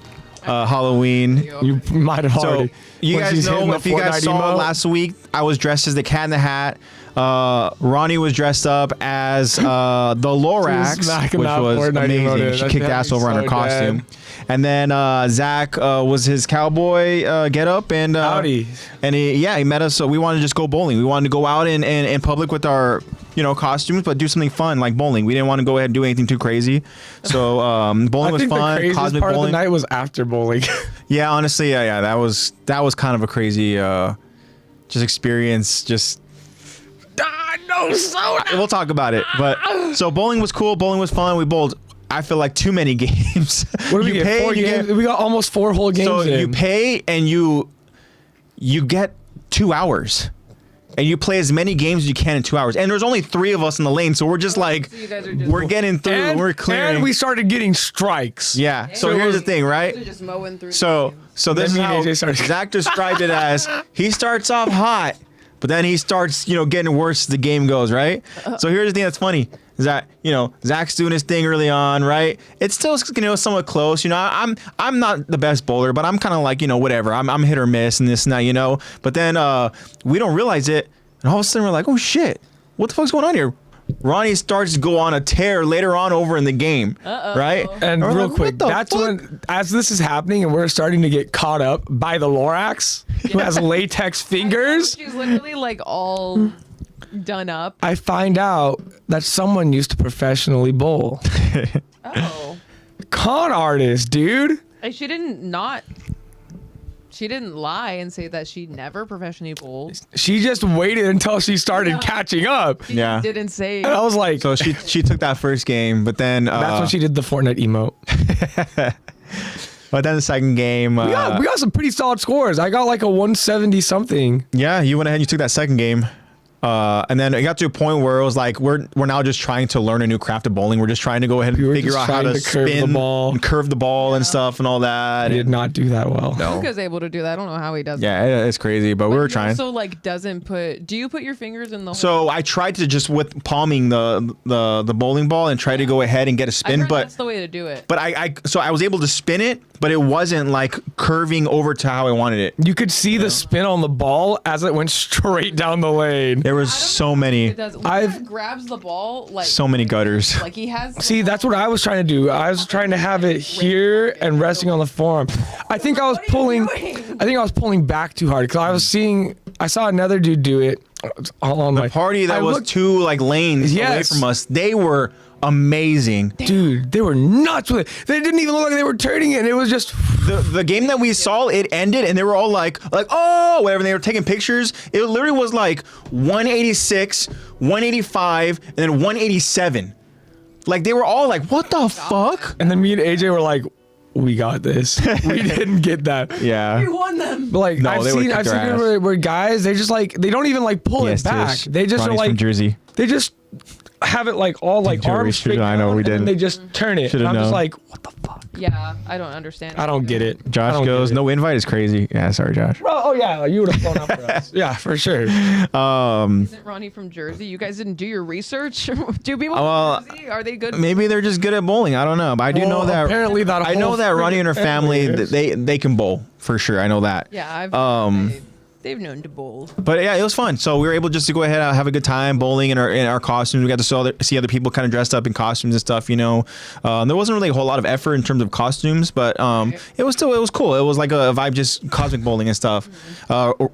Halloween. You might have So already. you when guys she's hitting know, the if you guys Fortnite saw emote, last week, I was dressed as the Cat in the Hat. Ronnie was dressed up as the Lorax, smacking which that was Fortnite amazing. emote. She That kicked had ass me over on her so costume. dead. And then Zach was his cowboy get up and Howdy. and he met us. So we wanted to just go bowling. We wanted to go out in public with our costumes, but do something fun like bowling. We didn't want to go ahead and do anything too crazy. So bowling I was think the fun. craziest Cosmic part bowling. of the night was after bowling. Yeah, honestly, yeah, that was kind of a crazy just experience. Just no soda. we'll talk about it. But so bowling was cool. Bowling was fun. We bowled. I feel like too many games. What do we You get? pay Four and you games? get- We got almost 4 whole games so in. you pay and you get 2 hours. And you play as many games as you can in 2 hours. And there's only 3 of us in the lane, so we're just like, So you guys are just- we're getting through, and, we're clearing. and we started getting strikes. yeah. So here's the thing, right? They're just mowing through. So this is me and how AJ started- Zach described it as he starts off hot, but then he starts, getting worse as the game goes, right? So here's the thing that's funny is that, Zach's doing his thing early on, right? It's still, somewhat close. I'm not the best bowler, but I'm kind of like, whatever. I'm hit or miss and this and that, But then we don't realize it, and all of a sudden we're like, oh shit, what the fuck's going on here? Ronnie starts to go on a tear later on over in the game, right? And we're real like, quick, what the that's fuck? when, as this is happening and we're starting to get caught up by the Lorax, who has latex fingers, She's literally like all done up. I find out that someone used to professionally bowl. Oh. Con artist, dude. She didn't not. She didn't lie and say that she never professionally bowled. She just waited until she started catching up. She Yeah. didn't say. And I was like, So she took that first game, but then that's when she did the Fortnite emote. But then the second game, We got some pretty solid scores. I got like a 170 something. yeah, you went ahead and you took that second game. And then it got to a point where it was like we're now just trying to learn a new craft of bowling. We're just trying to go ahead and were figure just out how trying to to curve the spin ball. and curve the ball and stuff and all that. I did not do that well. No. Luca's able to do that. I don't know how he does it. Yeah, it's crazy, but we were He trying. also like doesn't put. Do you put your fingers in the? hole? So I tried to just with palming the bowling ball and try to go ahead and get a I spin, heard but that's the way to do it. but I was able to spin it, but it wasn't like curving over to how I wanted it. You could see the spin on the ball as it went straight down the lane. There was so many It does. Luca grabs the ball like so many gutters. like he has. See, that's what I was trying to do. I was trying to have it here and resting on the forearm. I think I was pulling. I think I was pulling back too hard because I saw another dude do it. All on The party that was two like lanes away Yes. from us, they were amazing. Dude, they were nuts with it. They didn't even look like they were turning it. It was just The game that we saw, it ended and they were all like oh whatever, and they were taking pictures. It literally was like 186, 185, and then 187. Like they were all like, what the fuck? And then me and AJ were like, we got this. We didn't get that. Yeah. We won them. But like No, I've they would've seen kicked their people ass. where guys they just like they don't even like pull Yes, it back. Tish. They just Ronnie's are from like Jersey. they just have it like all like Jury arms straight shooter, I know, down, we and then didn't. they just turn it. Should've And I'm just known. like, what the fuck? Yeah, I don't understand. I don't get it. I Josh don't goes, get it. no invite is crazy. Yeah, sorry, Josh. Bro, oh yeah, you would have flown out for us. Yeah, for sure. Isn't Ronnie from Jersey? You guys didn't do your research. Do people Well, from Jersey? Are they good? Maybe they're just good at bowling. I don't know, but I do know Well, that. apparently that I know whole that Ronnie and her freaking family family they can bowl for sure. I know that. Yeah, they've known to bowl. But yeah, it was fun. So we were able just to go ahead and have a good time bowling in our costumes. We got to see other people kind of dressed up in costumes and stuff. You know, there wasn't really a whole lot of effort in terms of costumes, but it was cool. It was like a vibe, just cosmic bowling and stuff.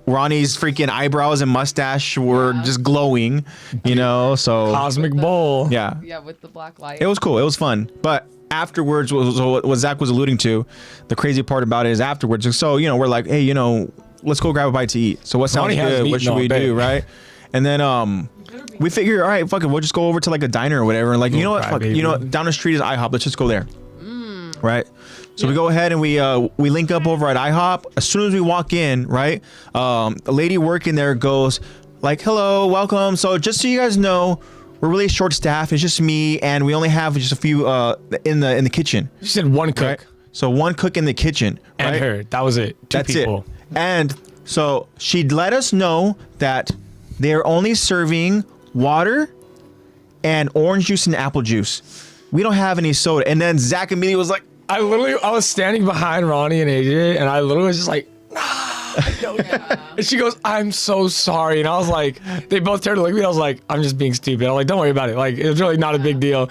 Ronnie's freaking eyebrows and mustache were just glowing. You know, so Cosmic Bowl. yeah, Yeah, with the black light. it was cool. It was fun, but. Afterwards, what Zach was alluding to, the crazy part about it is afterwards. So, you know, we're like, hey, you know, let's go grab a bite to eat. So what sounds Ronnie hasn't good? What eaten should all we day. do, right? And then we figure, all right, fuck it, we'll just go over to like a diner or whatever. And like, you know what, fuck, you know, down the street is IHOP. Let's just go there, right? So we go ahead and we link up over at IHOP. As soon as we walk in, right, the lady working there goes like, hello, welcome. So just so you guys know, we're really short staffed. It's just me, and we only have just a few in the kitchen. She said one cook Right? So one cook in the kitchen, and right? her. That was it. Two That's people. it. And so she let us know that they're only serving water and orange juice and apple juice. We don't have any soda. And then Zach immediately was like, I was standing behind Ronnie and AJ, and I literally was just like, and she goes, I'm so sorry. And I was like, they both turned to look at me. I was like, I'm just being stupid. I'm like, don't worry about it. Like, it's really not a big deal.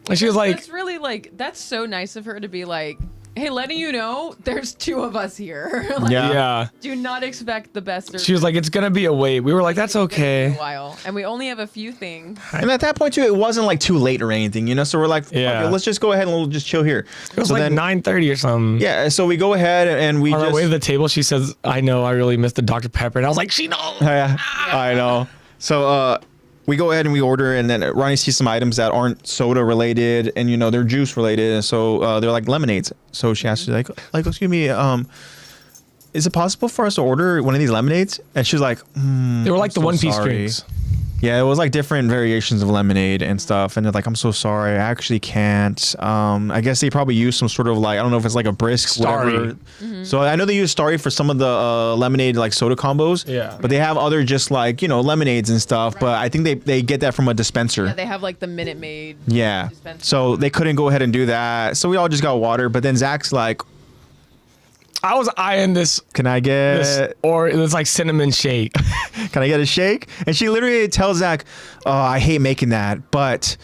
And she was like, That's really that's so nice of her to be like, hey, letting you know, there's two of us here. Like, yeah. do not expect the best. Or She was like, it's going to be a wait. We were like, that's a okay. while, and we only have a few things. and at that point too, it wasn't like too late or anything, you know. So we're like, fuck Yeah. it, let's just go ahead and we'll just chill here. It was so like then, 9:30 or something. yeah. So we go ahead and we On our just way to the table, she says, I know I really missed the Dr. Pepper. And I was like, she knows. Yeah, I know. So we go ahead and we order, and then Ronnie sees some items that aren't soda related, and you know they're juice related, and so they're like lemonades. So she asks, like, excuse me, is it possible for us to order one of these lemonades? And she's like, They were like the so One Piece sorry. drinks. Yeah, it was like different variations of lemonade and stuff. And they're like, I'm so sorry, I actually can't. I guess they probably use some sort of like, I don't know if it's like a brisk, Starry. whatever. So I know they use Starry for some of the lemonade like soda combos. Yeah. But they have other just like, you know, lemonades and stuff. But I think they get that from a dispenser. Yeah, they have like the Minute Maid. Yeah. dispenser. So they couldn't go ahead and do that. So we all just got water. But then Zach's like, I was eyeing this, can I get or it was like cinnamon shake. can I get a shake? And she literally tells Zach, oh, I hate making that, but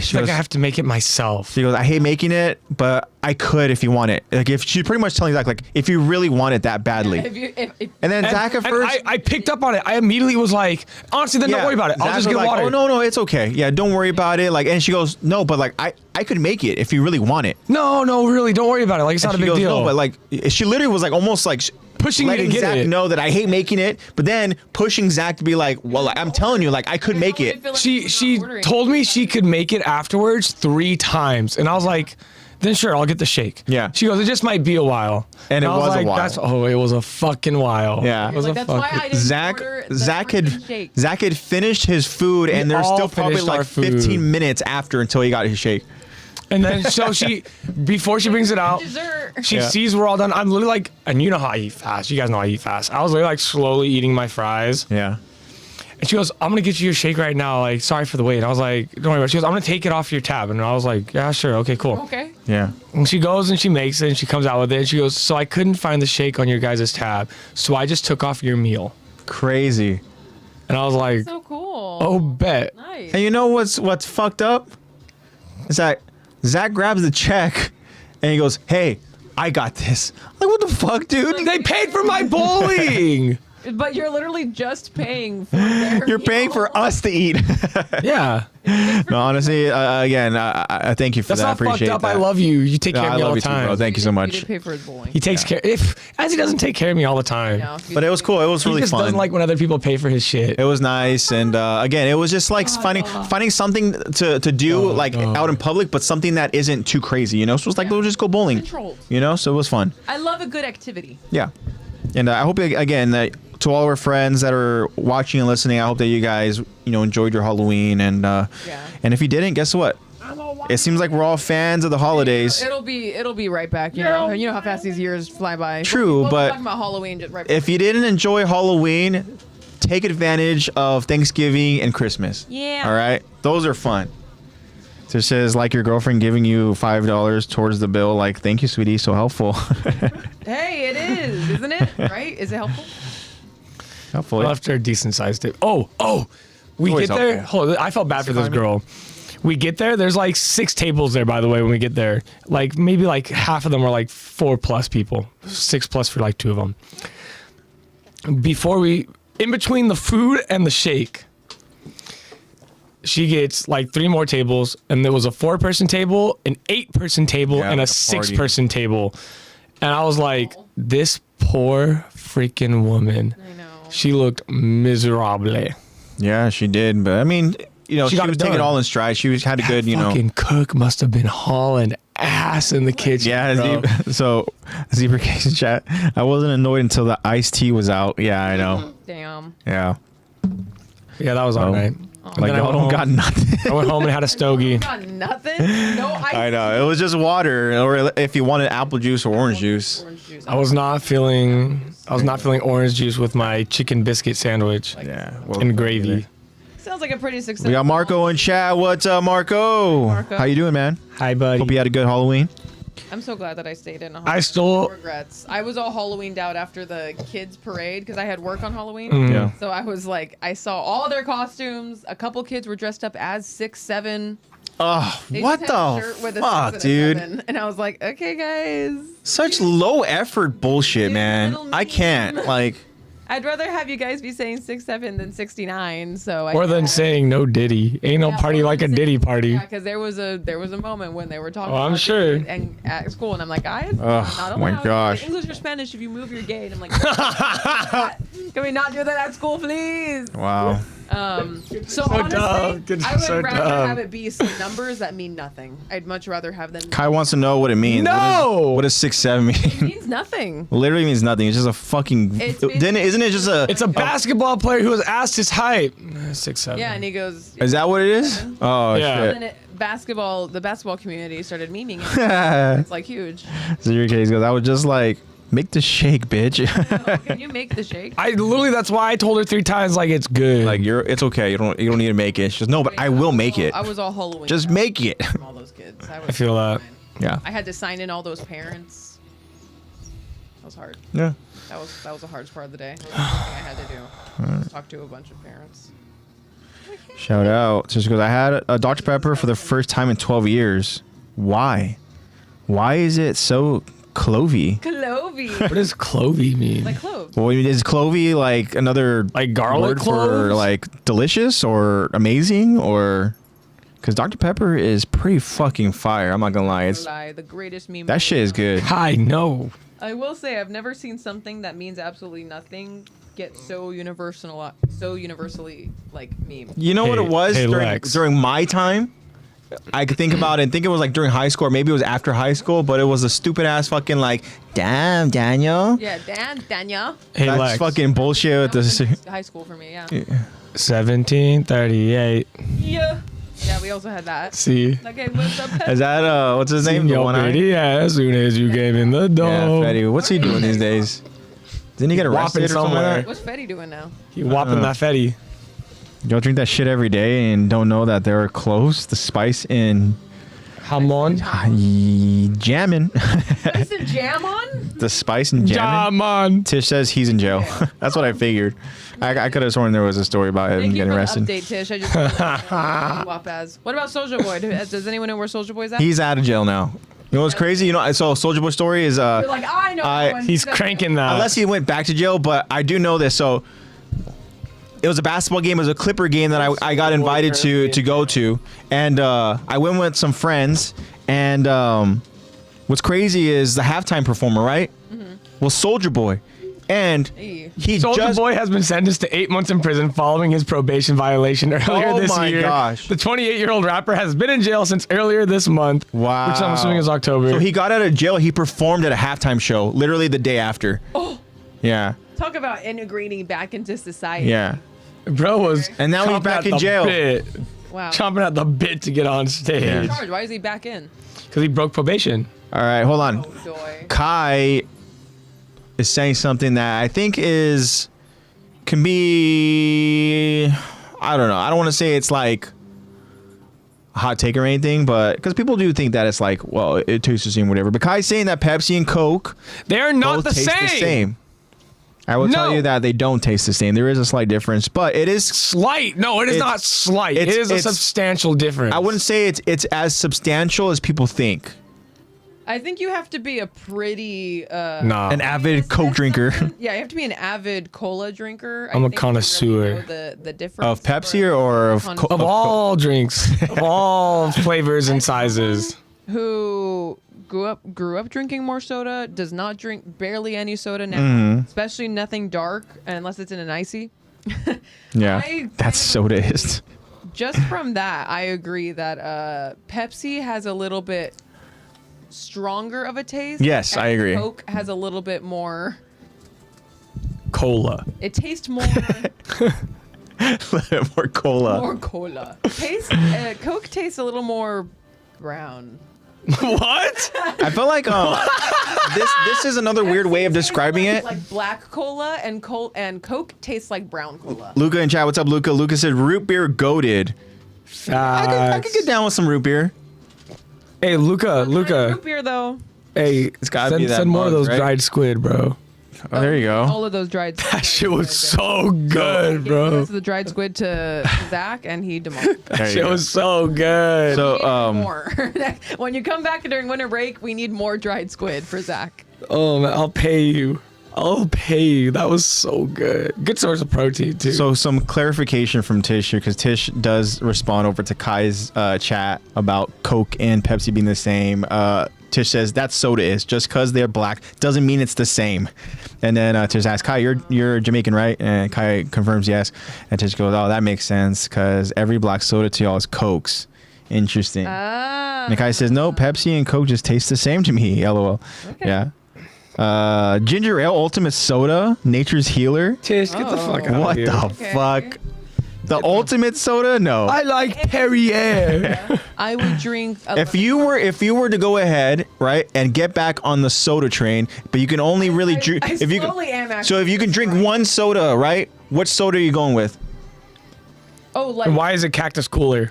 she Like, goes, I have to make it myself. she goes, I hate making it, but I could if you want it. Like if she's pretty much telling Zach, like, if you really want it that badly. If And then And, Zach at and first, I picked up on it. I immediately was like, honestly, then don't worry about it. I'll Zach just was get like, water. oh no, it's okay. Yeah, don't worry about it. Like, and she goes, no, but like I could make it if you really want it. No, really, don't worry about it. Like, it's not a She big goes, deal. no, but like, she literally was like almost like Pushing me to letting get Zach it. know that I hate making it, but then pushing Zach to be like, well, like, I'm telling you, like, I could make it. She told me she could make it afterwards 3 times, and I was like, then sure, I'll get the shake. Yeah. She goes, it just might be a while. And it I was a like, while. It was a fucking while. Yeah. It was Like, a that's why fucking. I didn't Zach order the Zach freaking shake. had finished his food, and We there's all still probably finished our like food. 15 minutes after until he got his shake. And then so before she brings it out, Dessert. she sees we're all done. I'm literally like, and you know how I eat fast. You guys know I eat fast. I was literally like slowly eating my fries. Yeah. And she goes, I'm gonna get you your shake right now. Like, sorry for the wait. I was like, don't worry about it. She goes, I'm gonna take it off your tab. And I was like, yeah, sure. Okay, cool. Okay. Yeah. And she goes and she makes it and she comes out with it. And she goes, so I couldn't find the shake on your guys' tab. So I just took off your meal. Crazy. And I was like, So cool. oh, bet. Nice. And you know what's fucked up? Is that Zach grabs the check and he goes, "Hey, I got this." I'm like, what the fuck, dude? They paid for my bowling. But you're literally just paying for their You're paying meal. for us to eat. Yeah. No, honestly, again, I thank you for That's that. I not fucked appreciate up. that. I love you. You take No, care of I me all love the you too, time. bro. Thank you so He much. did pay for his bowling. He takes care. As he doesn't take care of me all the time. No, But it was cool. It was He really just fun. doesn't like when other people pay for his shit. It was nice, and again, it was just like finding something to do like out in public, but something that isn't too crazy, you know. So it's like we'll just go bowling, Controlled. you know. So it was fun. I love a good activity. Yeah, and I hope again that to all our friends that are watching and listening, I hope that you guys enjoyed your Halloween, and and if you didn't, guess what? It seems like we're all fans of the holidays. It'll be right back. You know how fast these years fly by. True, we'll but be talking about Halloween just right back. If you didn't enjoy Halloween, take advantage of Thanksgiving and Christmas. Yeah. All right, those are fun. So it says like your girlfriend giving you $5 towards the bill. Like, thank you, sweetie, so helpful. Hey, it is, isn't it? Right? Is it helpful? Helpful. I left her a decent sized tip. Oh, we Always get there. helpful. Hold on, I felt bad for this girl. We get there. There's like 6 tables there, by the way, when we get there. Like maybe like half of them are like 4+ people, 6+ for like 2 of them. In between the food and the shake, she gets like 3 more tables, and there was a 4-person table, an 8-person table, Yeah, and a like a party. 6-person table. And I was like, this poor freaking woman. I know. She looked miserable. Yeah, she did. But I mean, she got was it taking it done. all in stride. She had a good, Fucking cook must have been hauling ass in the kitchen. Yeah, bro. so Zebra Cakes in chat. I wasn't annoyed until the iced tea was out. Yeah, I know. Damn. Yeah. Yeah, that was all right. Like, y'all don't got nothing. I went home and had a stogie. Got nothing. No ice. I know. It was just water, or if you wanted apple juice or orange juice. Orange juice. I was not feeling orange juice with my chicken biscuit sandwich Yeah. and gravy. Sounds like a pretty successful. We got Marco in chat. What's up, Marco? Marco. How you doing, man? Hi, buddy. Hope you had a good Halloween. I'm so glad that I stayed in. I still- No regrets. I was all Halloweened out after the kids' parade because I had work on Halloween. Yeah. So I was like, I saw all their costumes. A couple kids were dressed up as 6, 7. Oh, They what just had a the shirt with a fuck, 6 and a dude? 7. And I was like, okay, guys. Such low effort bullshit, man. little I can't. Like, I'd rather have you guys be saying 6, 7 than 69. So I More than saying no Diddy. Ain't no party like a Diddy party. Yeah, because there was a moment when they were talking. Oh, I'm about sure. it and at school, and I'm like, not oh my allowed. gosh. English or Spanish if you move your gay. And I'm like, can we not do that at school, please? wow. So honestly, dumb. I would So rather dumb. have it be some numbers that mean nothing. I'd much rather have them. Kai wants to know what it means. No! What does 6, 7 mean? It means nothing. Literally means nothing. It's just a fucking. It's Then isn't it just a? It's a basketball player who was asked his height. 6, 7. Yeah, and he goes. Is that what it is? Oh Yeah. And then the basketball community started memeing it. shit. It's like huge. So your case goes. I was just like, make the shake, bitch. Can you make the shake? That's why I told her 3 times, like, it's good. Like it's okay. You don't need to make it. She goes, no, but I will make it. I was all Halloween. Just out make it. from all those kids. I feel that. Yeah. I had to sign in all those parents. That was hard. Yeah. That was the hardest part of the day. That was the thing I had to do. Just talk to a bunch of parents. Shout out. So she goes, I had a Dr. Pepper for the first time in 12 years. Why? Why is it so clovey? Clovey. What does clovey mean? Like cloves. Well, is clovey like another Like garlic word for cloves? like delicious or amazing or Because Dr. Pepper is pretty fucking fire. I'm not gonna lie. The greatest meme. That shit is good. I know. I will say I've never seen something that means absolutely nothing get so universally like meme. You know what it was Lex. during my time? I could think about it and think it was like during high school, or maybe it was after high school, but it was a stupid ass fucking like, damn, Daniel. Yeah, Daniel. Hey, That's Lex. fucking bullshit with this. High school for me, yeah. 1738. Yeah. Yeah, we also had that. See. Okay, what's up? Is that what's his name? The Yo, one eye? pretty as soon as you gave in the door. Yeah, Fetty. What's he doing these days? Didn't he get arrested Whopping or something like somewhere. that? What's Fetty doing now? He whopping that Fetty. Y'all drink that shit every day and don't know that they're close. The spice in Hamon. jamming. Spice and jam on? The spice in jamming. Jamon. Tish says he's in jail. That's what I figured. I could have sworn there was a story about him Thank you getting for arrested. the update, Tish. I just WAP as. What about Soulja Boy? Does anyone know where Soulja Boy's at? He's out of jail now. You know what's crazy? You know, I saw Soulja Boy story is You're like, I know. that one. He's cranking that. unless he went back to jail, but I do know this. So it was a basketball game. It was a Clipper game that I got invited to go to, and I went with some friends. And what's crazy is the halftime performer, right? Well, Soulja Boy, and Hey. he Soulja just Boy has been sentenced to 8 months in prison following his probation violation earlier this my year. gosh. The 28-year-old rapper has been in jail since earlier this month. Wow. Which I'm assuming is October. So he got out of jail. He performed at a halftime show, literally the day after. Oh. Yeah. Talk about integrating back into society. Yeah. Bro was And now he's chomping back at in the jail. bit. Wow. Chomping at the bit to get on stage. Yeah. Charge. Why is he back in? Because he broke probation. All right, hold on. Oh, joy. Kai is saying something that I think can be, I don't know. I don't want to say it's like a hot take or anything, but because people do think that it's like, well, it tastes the same, whatever. But Kai's saying that Pepsi and Coke They are not both the taste same. the same. I will tell No. you that they don't taste the same. There is a slight difference, but it is. Slight. No, it is It's- not slight. It it's- is a it's- substantial difference. I wouldn't say it's as substantial as people think. I think you have to be a pretty Nah. An avid Coke drinker Yeah, you have to be an avid cola drinker. I'm a think to connoisseur. Really know the difference of Pepsi or of Connoisseur. Coke. Of all drinks, of all flavors and sizes. who grew up drinking more soda, does not drink barely any soda now, Mm-hmm. especially nothing dark unless it's in an icy. Yeah, I- that's soda-ist. Just from that, I agree that Pepsi has a little bit stronger of a taste. Yes, and I agree. Coke has a little bit more. Cola. It tastes more More cola. more cola. Coke tastes a little more brown. What? I feel like this is another weird way of describing it. Like black cola and Coke tastes like brown cola. Luca in chat, what's up, Luca? Luca said root beer goated. I could get down with some root beer. Hey, Luca. Root beer though. Hey, It's gotta be that send more of mug, those right? dried squid, bro. Oh, there you go. All of those dried. That shit was so good, Bro. bro. The dried squid to Zach, and he demolished. There you Shit go. was so good. So More. When you come back during winter break, we need more dried squid for Zach. Oh man, I'll pay you. I'll pay you. That was so good. Good source of protein too. So some clarification from Tish here, because Tish does respond over to Kai's chat about Coke and Pepsi being the same. Tish says that soda is just because they're black doesn't mean it's the same. And then Tish asks, Kai, you're Jamaican, right? And Kai confirms yes. And Tish goes, oh, that makes sense because every black soda to y'all is Cokes. Interesting. And Kai says, no, Pepsi and Coke just taste the same to me. LOL. Okay. Yeah. Ginger ale, ultimate soda, nature's healer. Tish, get the fuck out What of here. the Okay. fuck? The ultimate soda? No. I like Perrier. I would drink. If you were to go ahead, right, and get back on the soda train, but you can only really drink I if you slowly am so actually if you can drink trying. one soda, right? What soda are you going with? Oh, like And why is it Cactus Cooler?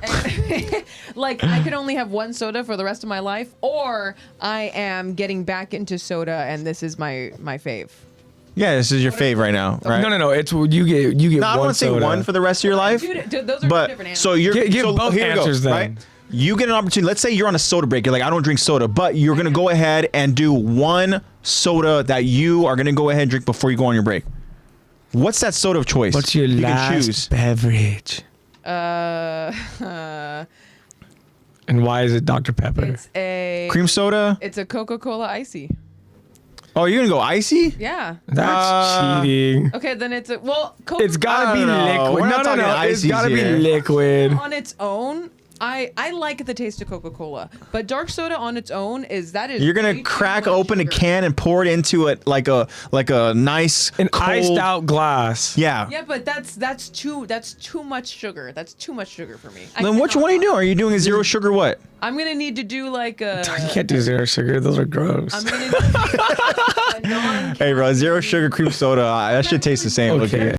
like I could only have one soda for the rest of my life, or I am getting back into soda, and this is my fave. Yeah, this is your fave right now, right? No. It's you get No, I don't one want to say soda. one for the rest of your life, Dude, those are two but different answers. so you're Give so both here you go, answers then. right? You get an opportunity. Let's say you're on a soda break. You're like, I don't drink soda, but you're gonna go ahead and do one soda that you are gonna go ahead and drink before you go on your break. What's that soda of choice? What's your you last can choose. beverage? And why is it Dr. Pepper? It's a Cream soda. It's a Coca-Cola icy. Oh, you're gonna go icy? Yeah. That's cheating. Okay, then it's a well. Coca- It's gotta be I don't know. liquid. We're not talking It's ices gotta here. be liquid. on its own. I like the taste of Coca-Cola, but dark soda on its own is You're way gonna too crack much open a sugar. can and pour it into it like a nice An cold, iced out glass. Yeah. Yeah, but that's too much sugar. That's too much sugar for me. Then which one are you doing? Are you doing a zero sugar what? I'm gonna need to do like a. You can't do zero sugar. Those are gross. I'm gonna do a non- Hey, bro, zero sugar cream soda. That should taste the same. Okay.